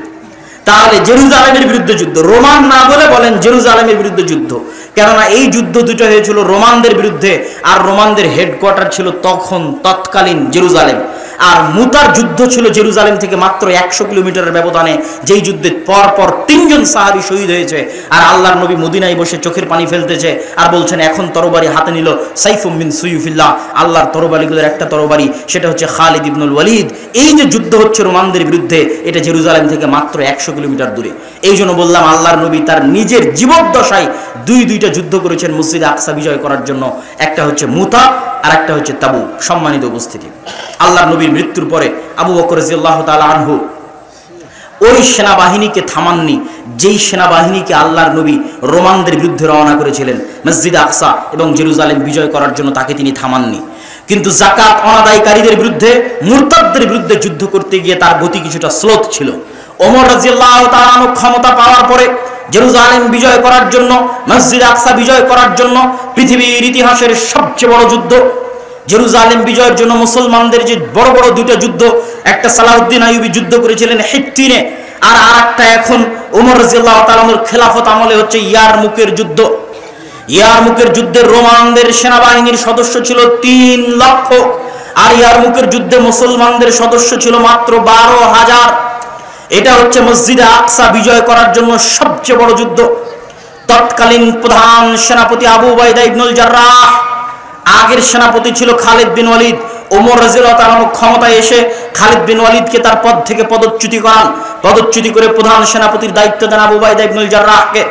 তাহলে জেরুজালেমের বিরুদ্ধে যুদ্ধ, রোমান না বলে বলেন জেরুজালেমের বিরুদ্ধে যুদ্ধ। কেননা এই যুদ্ধ দুটো হয়েছিল রোমানদের বিরুদ্ধে, আর রোমানদের হেডকোয়ার্টার ছিল তৎকালীন জেরুজালেম। আর মুতার যুদ্ধ ছিল জেরুজালেম থেকে মাত্র 100 কিলোমিটারের ব্যবধানে, যেই যুদ্ধে পরপর 3 জন সাহাবী শহীদ হয়েছে। আর আল্লাহর নবী মদিনায় বসে চোখের পানি ফেলতেছে আর বলছেন, এখন তরবারি হাতে নিল সাইফুম মিন সুয়ুফিল্লাহ, আল্লাহর তরবারিগুলোর একটা তরবারি, সেটা হচ্ছে খালিদ ইবনুল ওয়ালিদ। এই যে যুদ্ধ হচ্ছে রোমানদের বিরুদ্ধে, এটা জেরুজালেম থেকে মাত্র 100 কিলোমিটার দূরে। এই জন্য বললাম আল্লাহর নবী তার নিজের জীবদ্দশায় দুইটা যুদ্ধ করেছেন মসজিদ আকসা বিজয় করার জন্য। একটা হচ্ছে মুতা আর একটা হচ্ছে তাবুক। সম্মানিত উপস্থিতি, আল্লাহর নবীর মৃত্যুর পরে আবু বকর রাদিয়াল্লাহু তাআলা আনহু ওই সেনাবাহিনীকে থামাননি যেই সেনাবাহিনীকে আল্লাহর নবী রোমানদের বিরুদ্ধে রওনা করেছিলেন মসজিদ আকসা এবং জেরুজালেম বিজয় করার জন্য, তাকে তিনি থামাননি। কিন্তু যাকাত অনাদায়কারীদের বিরুদ্ধে, মুরতাদদের বিরুদ্ধে যুদ্ধ করতে গিয়ে তার গতি কিছুটা স্লোত ছিল। ওমর রাদিয়াল্লাহু তাআলা আনহু ক্ষমতা পাওয়ার পরে জেরুজালেম বিজয় করার জন্য, মসজিদ আকসা বিজয় করার জন্য, পৃথিবীর ইতিহাসের সবচেয়ে বড় যুদ্ধ জেরুজালেম বিজয়ের জন্য মুসলমানদের যে বড় বড় দুটো যুদ্ধ, একটা সালাউদ্দিন আইয়ুবী যুদ্ধ করেছিলেন হিত্তিনে, আর আরেকটা এখন ওমর রাদিয়াল্লাহু তাআলার খেলাফত আমলে হচ্ছে ইয়ারমুকের যুদ্ধ। ইয়ারমুকের যুদ্ধে রোমানদের সেনাবাহিনীর সদস্য ছিল 3 লক্ষ, আর ইয়ারমুকের যুদ্ধে মুসলমানদের সদস্য ছিল মাত্র 12,000। এটা হচ্ছে মসজিদে আকসা বিজয় করার জন্য সবচেয়ে বড় যুদ্ধ। তৎকালীন প্রধান সেনাপতি আবু উবাইদা ইবনুল জাররাহ, আগের সেনাপতি ছিল খালিদ বিন ওয়ালিদ। ওমর রাদিয়াল্লাহু তাআলা ক্ষমতায় এসে খালিদ বিন ওয়ালিদকে তার পদ থেকে পদচ্যুতি করান। পদচ্যুতি করে প্রধান সেনাপতির দায়িত্ব দেন আবু উবাইদা ইবনুল জাররাহকে।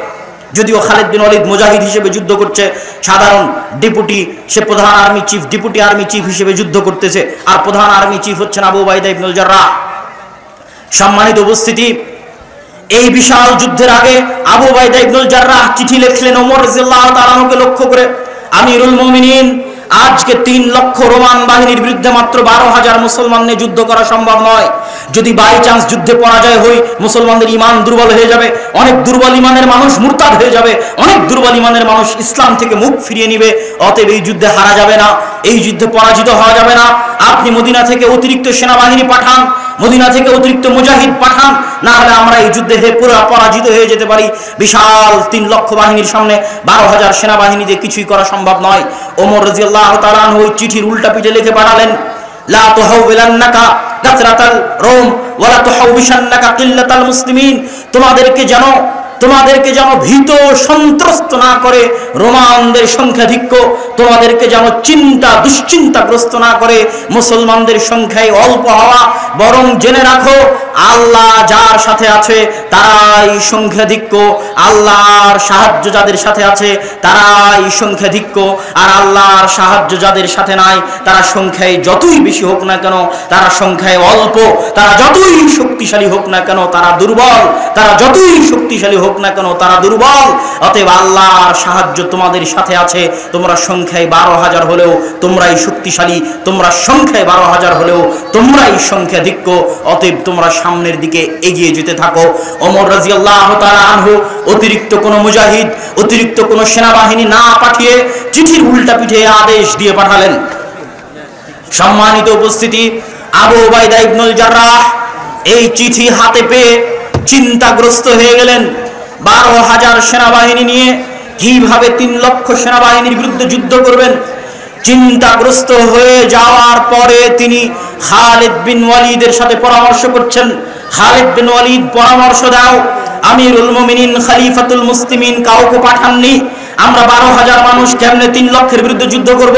যদিও খালিদ বিন ওয়ালিদ মুজাহিদ হিসেবে যুদ্ধ করছে, সাধারণ ডেপুটি, সে প্রধান army chief, deputy army chief হিসেবে যুদ্ধ করতেছে, আর প্রধান আর্মি চিফ হচ্ছেন আবু উবাইদা ইবনুল জাররাহ। সম্মানিত উপস্থিতি, এই বিশাল যুদ্ধের আগে আবু উবাইদা ইবনুল জাররাহ চিঠি লিখলেন ওমর রাদিয়াল্লাহু তাআলাকে লক্ষ্য করে, আমিরুল মুমিনিন, আজকে 3 লক্ষ রোমান বাহিনীর বিরুদ্ধে মাত্র 12,000 মুসলমান নিয়ে যুদ্ধ করা সম্ভব নয়। যদি বাই চান্স যুদ্ধে পরাজয় হই, মুসলমানদের ঈমান দুর্বল হয়ে যাবে, অনেক দুর্বল ঈমানের মানুষ মুরতাদ হয়ে যাবে, অনেক দুর্বল ঈমানের মানুষ ইসলাম থেকে মুখ ফিরিয়ে নিবে। অতএব এই যুদ্ধে হারা যাবে না, এই যুদ্ধে পরাজিত হওয়া যাবে না। আপনি মদিনা থেকে অতিরিক্ত সেনাবাহিনী পাঠান, মদিনা থেকে অতিরিক্ত মুজাহিদ পাঠান, না হলে আমরা এই যুদ্ধে পুরো পরাজিত হয়ে যেতে পারি। বিশাল 3 লক্ষ বাহিনীর সামনে 12,000 সেনাবাহিনী দিয়ে কিছুই করা সম্ভব নয়। ওমর রাদিয়াল্লাহু তাআলা আনহু ওই চিঠির উল্টা পিঠে লিখে পাঠালেন, লা তুহাওবিলান্নাকা কাসরাতাল রুম ওয়ালা তুহাওবিশান্নাকা কিল্লাতাল মুসলিমিন। তোমাদেরকে যেন ভীত সন্ত্রস্ত না করে রোমানদের সংখ্যাধিক্য, তোমাদেরকে যেন দুশ্চিন্তাগ্রস্ত না করে মুসলমানদের সংখ্যায় অল্প হওয়া, বরং জেনে রাখো আল্লাহ যার সাথে আছে তারাই সংখ্যাধিক্য, আল্লাহর সাহায্য যাদের সাথে আছে তারাই সংখ্যাধিক্য, আর আল্লাহর সাহায্য যাদের সাথে নাই তারা সংখ্যায় যতই বেশি হোক না কেন তারা সংখ্যায় অল্প, তারা যতই শক্তিশালী হোক না কেন তারা দুর্বল, তারা যতই শক্তিশালী হোক না কেন তারা দুর্বল। অতএব আল্লাহর সাহায্য তোমাদের সাথে আছে। তোমরা সংখ্যায় 12,000 হলেও তোমরাই শক্তিশালী, তোমরা সংখ্যায় 12,000 হলেও তোমরাই সংখ্যাধিক্য। অতএব তোমরা সামনের দিকে এগিয়ে যেতে থাকো। ওমর রাদিয়াল্লাহু তাআলা আনহু অতিরিক্ত কোনো মুজাহিদ, অতিরিক্ত কোনো সেনাবাহিনী না পাঠিয়ে চিঠির উল্টা পিঠে আদেশ দিয়ে পাঠালেন। সম্মানিত উপস্থিতি, আবু উবাইদা ইবনুল জাররাহ এই চিঠি হাতে পেয়ে চিন্তাগ্রস্ত হয়ে গেলেন। 12,000 সেনাবাহিনী নিয়ে কিভাবে 3 লক্ষ সেনাবাহিনীর বিরুদ্ধে যুদ্ধ করবেন। চিন্তাগ্রস্ত হয়ে যাওয়ার পরে তিনি খালিদ বিন ওয়ালিদের সাথে পরামর্শ করছেন। খালিদ বিন ওয়ালিদ পরামর্শ দাও, আমিরুল মুমিনিন খলিফাতুল মুসলিমিন কাউকে পাঠাননি, আমরা 12,000 মানুষ কেমনে 3 লক্ষের বিরুদ্ধে যুদ্ধ করব?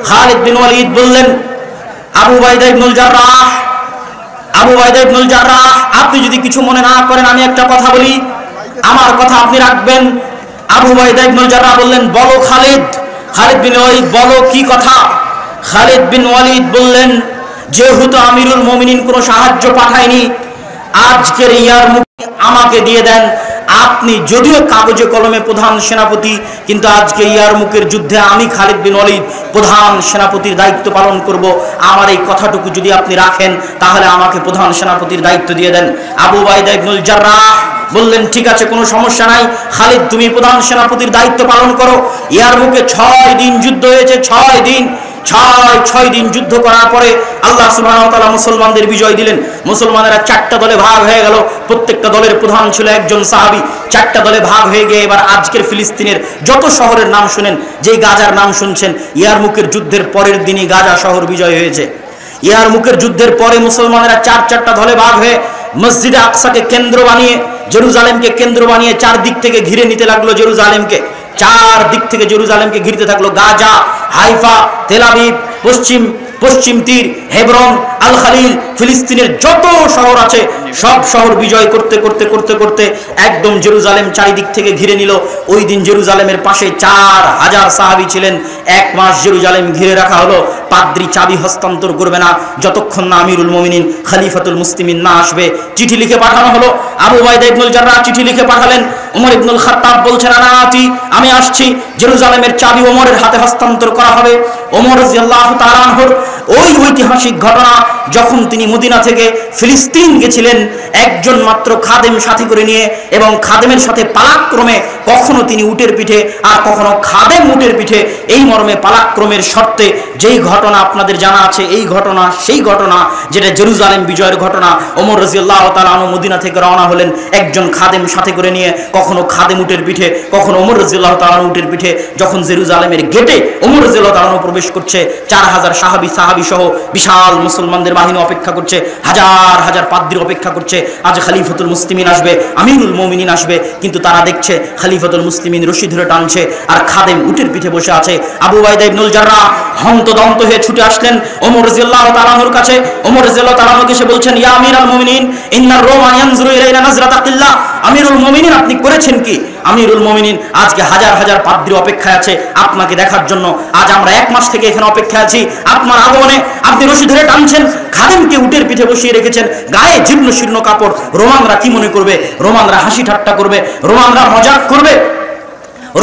খালিদ বিন ওয়ালিদ বললেন, আবু উবাইদা ইবনুল জাররাহ, আপনি যদি কিছু মনে না করেন আমি একটা কথা বলি, আমার কথা আপনি রাখবেন। আবু উবাইদা ইবনুল জাররাহ বললেন, বলো খালিদ। খালিদ বিন ওয়ালিদ, বলো কি কথা? খালিদ বিন ওয়ালিদ বললেন, যেহেতু আমিরুল মুমিনিন কোনো সাহায্য পাঠায়নি, আজকের ইয়ারমুক আমাকে দিয়ে দেন। আপনি যদিও কাগজে কলমে প্রধান সেনাপতি, কিন্তু আজকে ইয়ারমুকের যুদ্ধে আমি খালিদ বিন ওয়ালিদ প্রধান সেনাপতির দায়িত্ব পালন করব। আমার এই কথাটুকু যদি আপনি রাখেন তাহলে আমাকে প্রধান সেনাপতির দায়িত্ব দিয়ে দেন। আবু উবাইদা ইবনুল জাররাহ বললেন, ঠিক আছে, কোনো সমস্যা নাই, খালিদ তুমি প্রধান সেনাপতির দায়িত্ব পালন করো। ইয়ারমুকে 6 দিন যুদ্ধ হয়েছে, 6 দিন যুদ্ধ করার পরে আল্লাহ সুবহানাহু ওয়া তাআলা মুসলমানদের বিজয় দিলেন। মুসলমানেরা 4টা দলে ভাগ হয়ে গেল, প্রত্যেকটা দলের প্রধান ছিল একজন সাহাবী। 4টা দলে ভাগ হয়ে গিয়ে এবার আজকের ফিলিস্তিনের যত শহরের নাম শুনেন, যেই গাজার নাম শুনছেন, ইয়ারমুকের যুদ্ধের পরের দিনই গাজা শহর বিজয় হয়েছে। ইয়ারমুকের যুদ্ধের পরে মুসলমানেরা 4টা দলে ভাগ হয়ে মসজিদে আকসাকে কেন্দ্র বানিয়ে, জেরুজালেমকে কেন্দ্র বানিয়ে 4 দিক থেকে ঘিরে নিতে লাগলো জেরুজালেমকে। 4 দিক থেকে জেরুজালেমকে ঘিরতে থাকলো। গাজা, হাইফা, তেল আবিব, পশ্চিম তীর, হেবরন, আল খালিল, ফিলিস্তিনের যত শহর আছে সব শহর বিজয় করতে করতে করতে করতে একদম জেরুজালেম চারিদিক থেকে ঘিরে নিল। ওই দিন জেরুজালেমের পাশে 4,000 সাহাবী ছিলেন। 1 মাস জেরুজালেম ঘিরে রাখা হলো। পাদ্রী চাবি হস্তান্তর করবে না যতক্ষণ না আমিরুল মুমিনিন খলিফাতুল মুসলিমিন না আসবে। চিঠি লিখে পাঠানো হলো। আবু উবাইদা ইবনুল জাররাহ চিঠি লিখে পাঠালেন। ওমর ইবনুল খাত্তাব বলছেন, আমি আসছি, জেরুজালেমের চাবি ওমরের হাতে হস্তান্তর করা হবে। ওমর রাদিয়াল্লাহু তাআলা আনহুর ওই ঐতিহাসিক ঘটনা, যখন তিনি মদিনা থেকে ফিলিস্তিন গেছিলেন একজন মাত্র খাদেম সাথে করে নিয়ে, এবং খাদেমের সাথে পালাক্রমে কখনো তিনি উটের পিঠে আর কখনো খাদেম উটের পিঠে, এই মর্মে পালাক্রমের শর্তে যেই ঘটনা আপনাদের জানা আছে, এই ঘটনা সেই ঘটনা যেটা জেরুজালেম বিজয়ের ঘটনা। ওমর রাদিয়াল্লাহু তাআলা আনহু মদিনা থেকে রওনা হলেন একজন খাদেম সাথে করে নিয়ে, কখনো খাদেম উটের পিঠে, কখনো ওমর রাদিয়াল্লাহু তাআলা আনহু উটের পিঠে। যখন জেরুজালেমের গেটে ওমর রাদিয়াল্লাহু তাআলা আনহু প্রবেশ করছে, 4,000 সাহাবী সহ বিশাল মুসলমানদের বাহিনী অপেক্ষা করছে, হাজার হাজার পাদ্রী অপেক্ষা করছে, আজ খলিফাতুল মুসলিমিন আসবে, আমিরুল মুমিনিন আসবে। কিন্তু তারা দেখছে খলিফাতুল মুসলিমিন রশি ধরে টানছে আর খাদেম উটের পিঠে বসে আছে। আবু উবাইদা ইবনুল জাররাহ হন্তদন্ত হয়ে ছুটে আসলেন ওমর রাদিয়াল্লাহু তাআলা আনহুর কাছে। ওমর রাদিয়াল্লাহু তাআলা আনহুকে এসে বলছেন, ইয়া আমিরুল মুমিনিন, ইন্নার রোমা ইয়ানজুরু ইলাইনা নাজরাতাকিল্লাহ। আমিরুল মুমিনিন, আপনি করেছেন কি? আমিরুল মুমিনিন, আজকে হাজার হাজার পাদ্রী অপেক্ষায় আছে আপনাকে দেখার জন্য। আজ আমরা 1 মাস থেকে এখানে অপেক্ষায় আছি আপনার আগমনে। আপনি রশি ধরে টানছেন, খাদেমকে উটের পিঠে বসিয়ে রেখেছেন, গায়ে জীর্ণ শীর্ণ কাপড়। রোমানরা কি মনে করবে? রোমানরা হাসি ঠাট্টা করবে, রোমানরা মজাক করবে,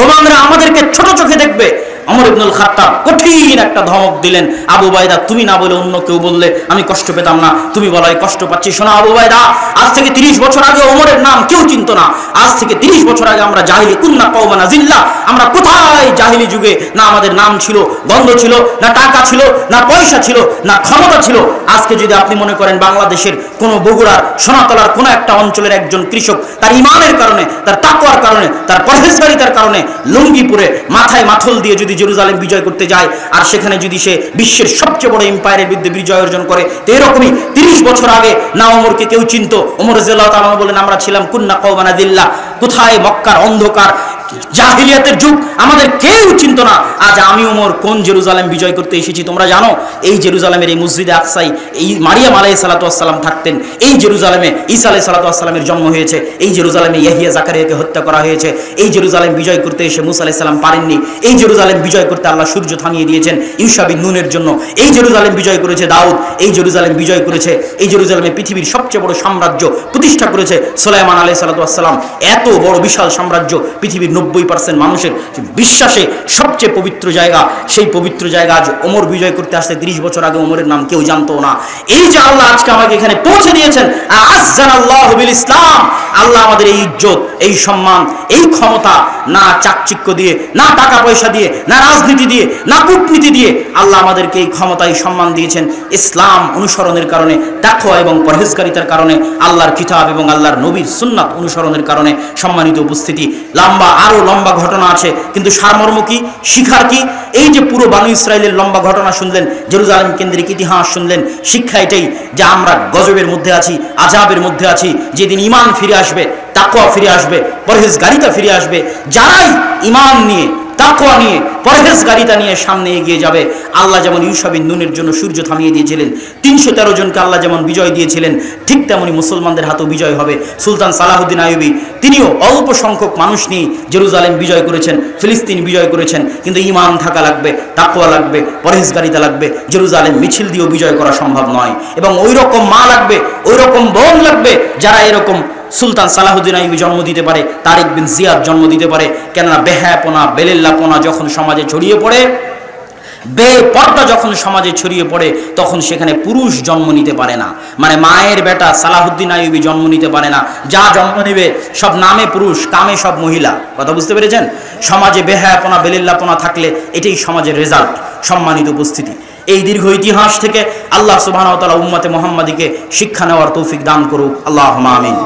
রোমানরা আমাদেরকে ছোট চোখে দেখবে। ওমর ইবনুল খাত্তাব কঠিন একটা ধমক দিলেন, আবু উবাইদা তুমি না বলে অন্য কেউ বললে আমি কষ্ট পেতাম না, তুমি বলাই কষ্ট পাচ্ছি। শোনো আবু উবাইদা, আজ থেকে 30 বছর আগে ওমরের নাম কেউ চিনতো না। আজ থেকে 30 বছর আগে আমরা জাহিলি কুন্না কওমান জিল্লা, আমরা কোথায় জাহিলি যুগে না আমাদের নাম ছিল, গন্ধ ছিল, না টাকা ছিল, না পয়সা ছিল, না ক্ষমতা ছিল। আজকে যদি আপনি মনে করেন বাংলাদেশের কোন বগুড়ার সোনাতলার কোন একটা অঞ্চলের একজন কৃষক তার ইমানের কারণে, তার তাকওয়ার কারণে, তার পরহেজগারিতার কারণে লুঙ্গি পরে মাথায় মাথল দিয়ে যদি জেরুজালেম বিজয় করতে যায়, আর সেখানে যদি সে বিশ্বের সবচেয়ে বড় এম্পায়ারের বিরুদ্ধে বিজয় অর্জন করে, তো এরকমই 30 বছর আগে না ওমরকে কেউ চিনতো। ওমর রাদিয়াল্লাহু তাআলা বলেন আমরা ছিলাম কুন্না কওমান দিল্লাহ, কোথায় মক্কার অন্ধকার জাহিলিয়াতের যুগ, আমাদের কেউ চিনতো না। আজ আমি ওমর কোন জেরুজালেম বিজয় করতে এসেছি তোমরা জানো? এই জেরুজালেমের এই মসজিদে আকসাই এই মারিয়াম আলাইহিস সালাতু ওয়াস সালাম থাকতেন, এই জেরুজালেমে ঈসা আলাইহিস সালাতু ওয়াস সালামের জন্ম হয়েছে, এই জেরুজালেমে ইয়াহিয়া জাকারিয়াকে হত্যা করা হয়েছে, এই জেরুজালেম বিজয় করতে এসে মুসা আলাইহিস সালাম পারেননি, এই জেরুজালেম বিজয় করতে আল্লাহ সূর্য থামিয়ে দিয়েছেন ইউশা বিন নুনের জন্য, এই জেরুজালেম বিজয় করেছে দাউদ, এই জেরুজালেম বিজয় করেছে, এই জেরুজালেমে পৃথিবীর সবচেয়ে বড় সাম্রাজ্য প্রতিষ্ঠা করেছে সুলাইমান আলাইহিস সালাতু ওয়াস সালাম। এত বড় বিশাল সাম্রাজ্য, পৃথিবীর 90% মানুষের বিশ্বাসে সবচেয়ে পবিত্র জায়গা, সেই পবিত্র জায়গা আজ ওমর বিজয় করতে আসতে 30 বছর আগে ওমরের নাম কেউ জানতো না। এই যে আল্লাহ আজকে আমাকে এখানে পৌঁছে দিয়েছেন, আযযানাল্লাহু বিল ইসলাম, আল্লাহ আমাদের এই ইজ্জত, এই সম্মান, এই ক্ষমতা না চাকচিক্য দিয়ে, না টাকা পয়সা দিয়ে, না রাজনীতি দিয়ে, না কূটনীতি দিয়ে আল্লাহ আমাদেরকে এই ক্ষমতা, এই সম্মান দিয়েছেন ইসলাম অনুসরণের কারণে, তাকওয়া এবং পরহেজগারিতার কারণে, আল্লাহর কিতাব এবং আল্লাহর নবীর সুন্নাত অনুসরণের কারণে। সম্মানিত উপস্থিতি, আরো লম্বা ঘটনা আছে, কিন্তু সারমর্ম কি, শিখার কি? এই যে পুরো বানু ইসরাইলের লম্বা ঘটনা শুনলেন, জেরুজালেম কেন্দ্রিক ইতিহাস শুনলেন, শিক্ষা এটাই যে আমরা গজবের মধ্যে আছি, আযাবের মধ্যে আছি। যেদিন ঈমান ফিরে আসবে, তাকওয়া ফিরে আসবে, পরহেজগারিতা ফিরে আসবে, যারাই ঈমান নিয়ে, তাকওয়া নিয়ে, পরহেজগারিতা নিয়ে সামনে এগিয়ে যাবে, আল্লাহ যেমন ইউশা বিন নুনের জন্য সূর্য থামিয়ে দিয়েছিলেন, 313 জনকে আল্লাহ যেমন বিজয় দিয়েছিলেন, ঠিক তেমনি মুসলমানদের হাতেও বিজয় হবে। সুলতান সালাহুদ্দিন আইয়ুবী তিনিও অল্প সংখ্যক মানুষ নিয়ে জেরুজালেম বিজয় করেছেন, ফিলিস্তিন বিজয় করেছেন, কিন্তু ঈমান থাকা লাগবে, তাকওয়া লাগবে, পরহেজগারিতা লাগবে। জেরুজালেম মিছিল দিয়েও বিজয় করা সম্ভব নয়, এবং ওই রকম মা লাগবে, ওই রকম বোন লাগবে যারা এরকম সুলতান সালাহুদ্দিন আইয়ুবী জন্ম দিতে পারে, তারিক বিন জিয়াদ জন্ম দিতে পারে। কেননা বেহায়াপনা, বেলেল্লাপনা যখন সমাজে ছড়িয়ে পড়ে, বেপর্দা যখন সমাজে ছড়িয়ে পড়ে, তখন সেখানে পুরুষ জন্ম নিতে পারে না। মানে মায়ের বেটা সালাহুদ্দিন আইয়ুবী জন্ম নিতে পারে না, যা জন্ম নেবে সব নামে পুরুষ, কামে সব মহিলা। কথা বুঝতে পেরেছেন? সমাজে বেহায়াপনা, বেলেল্লাপনা থাকলে এটাই সমাজের রেজাল্ট। সম্মানিত উপস্থিতি, এই দীর্ঘ ইতিহাস থেকে আল্লাহ সুবহানাহু ওয়া তাআলা উম্মতে মুহাম্মাদীকে শিক্ষা নেওয়ার তৌফিক দান করুক, আল্লাহুম্মা আমিন।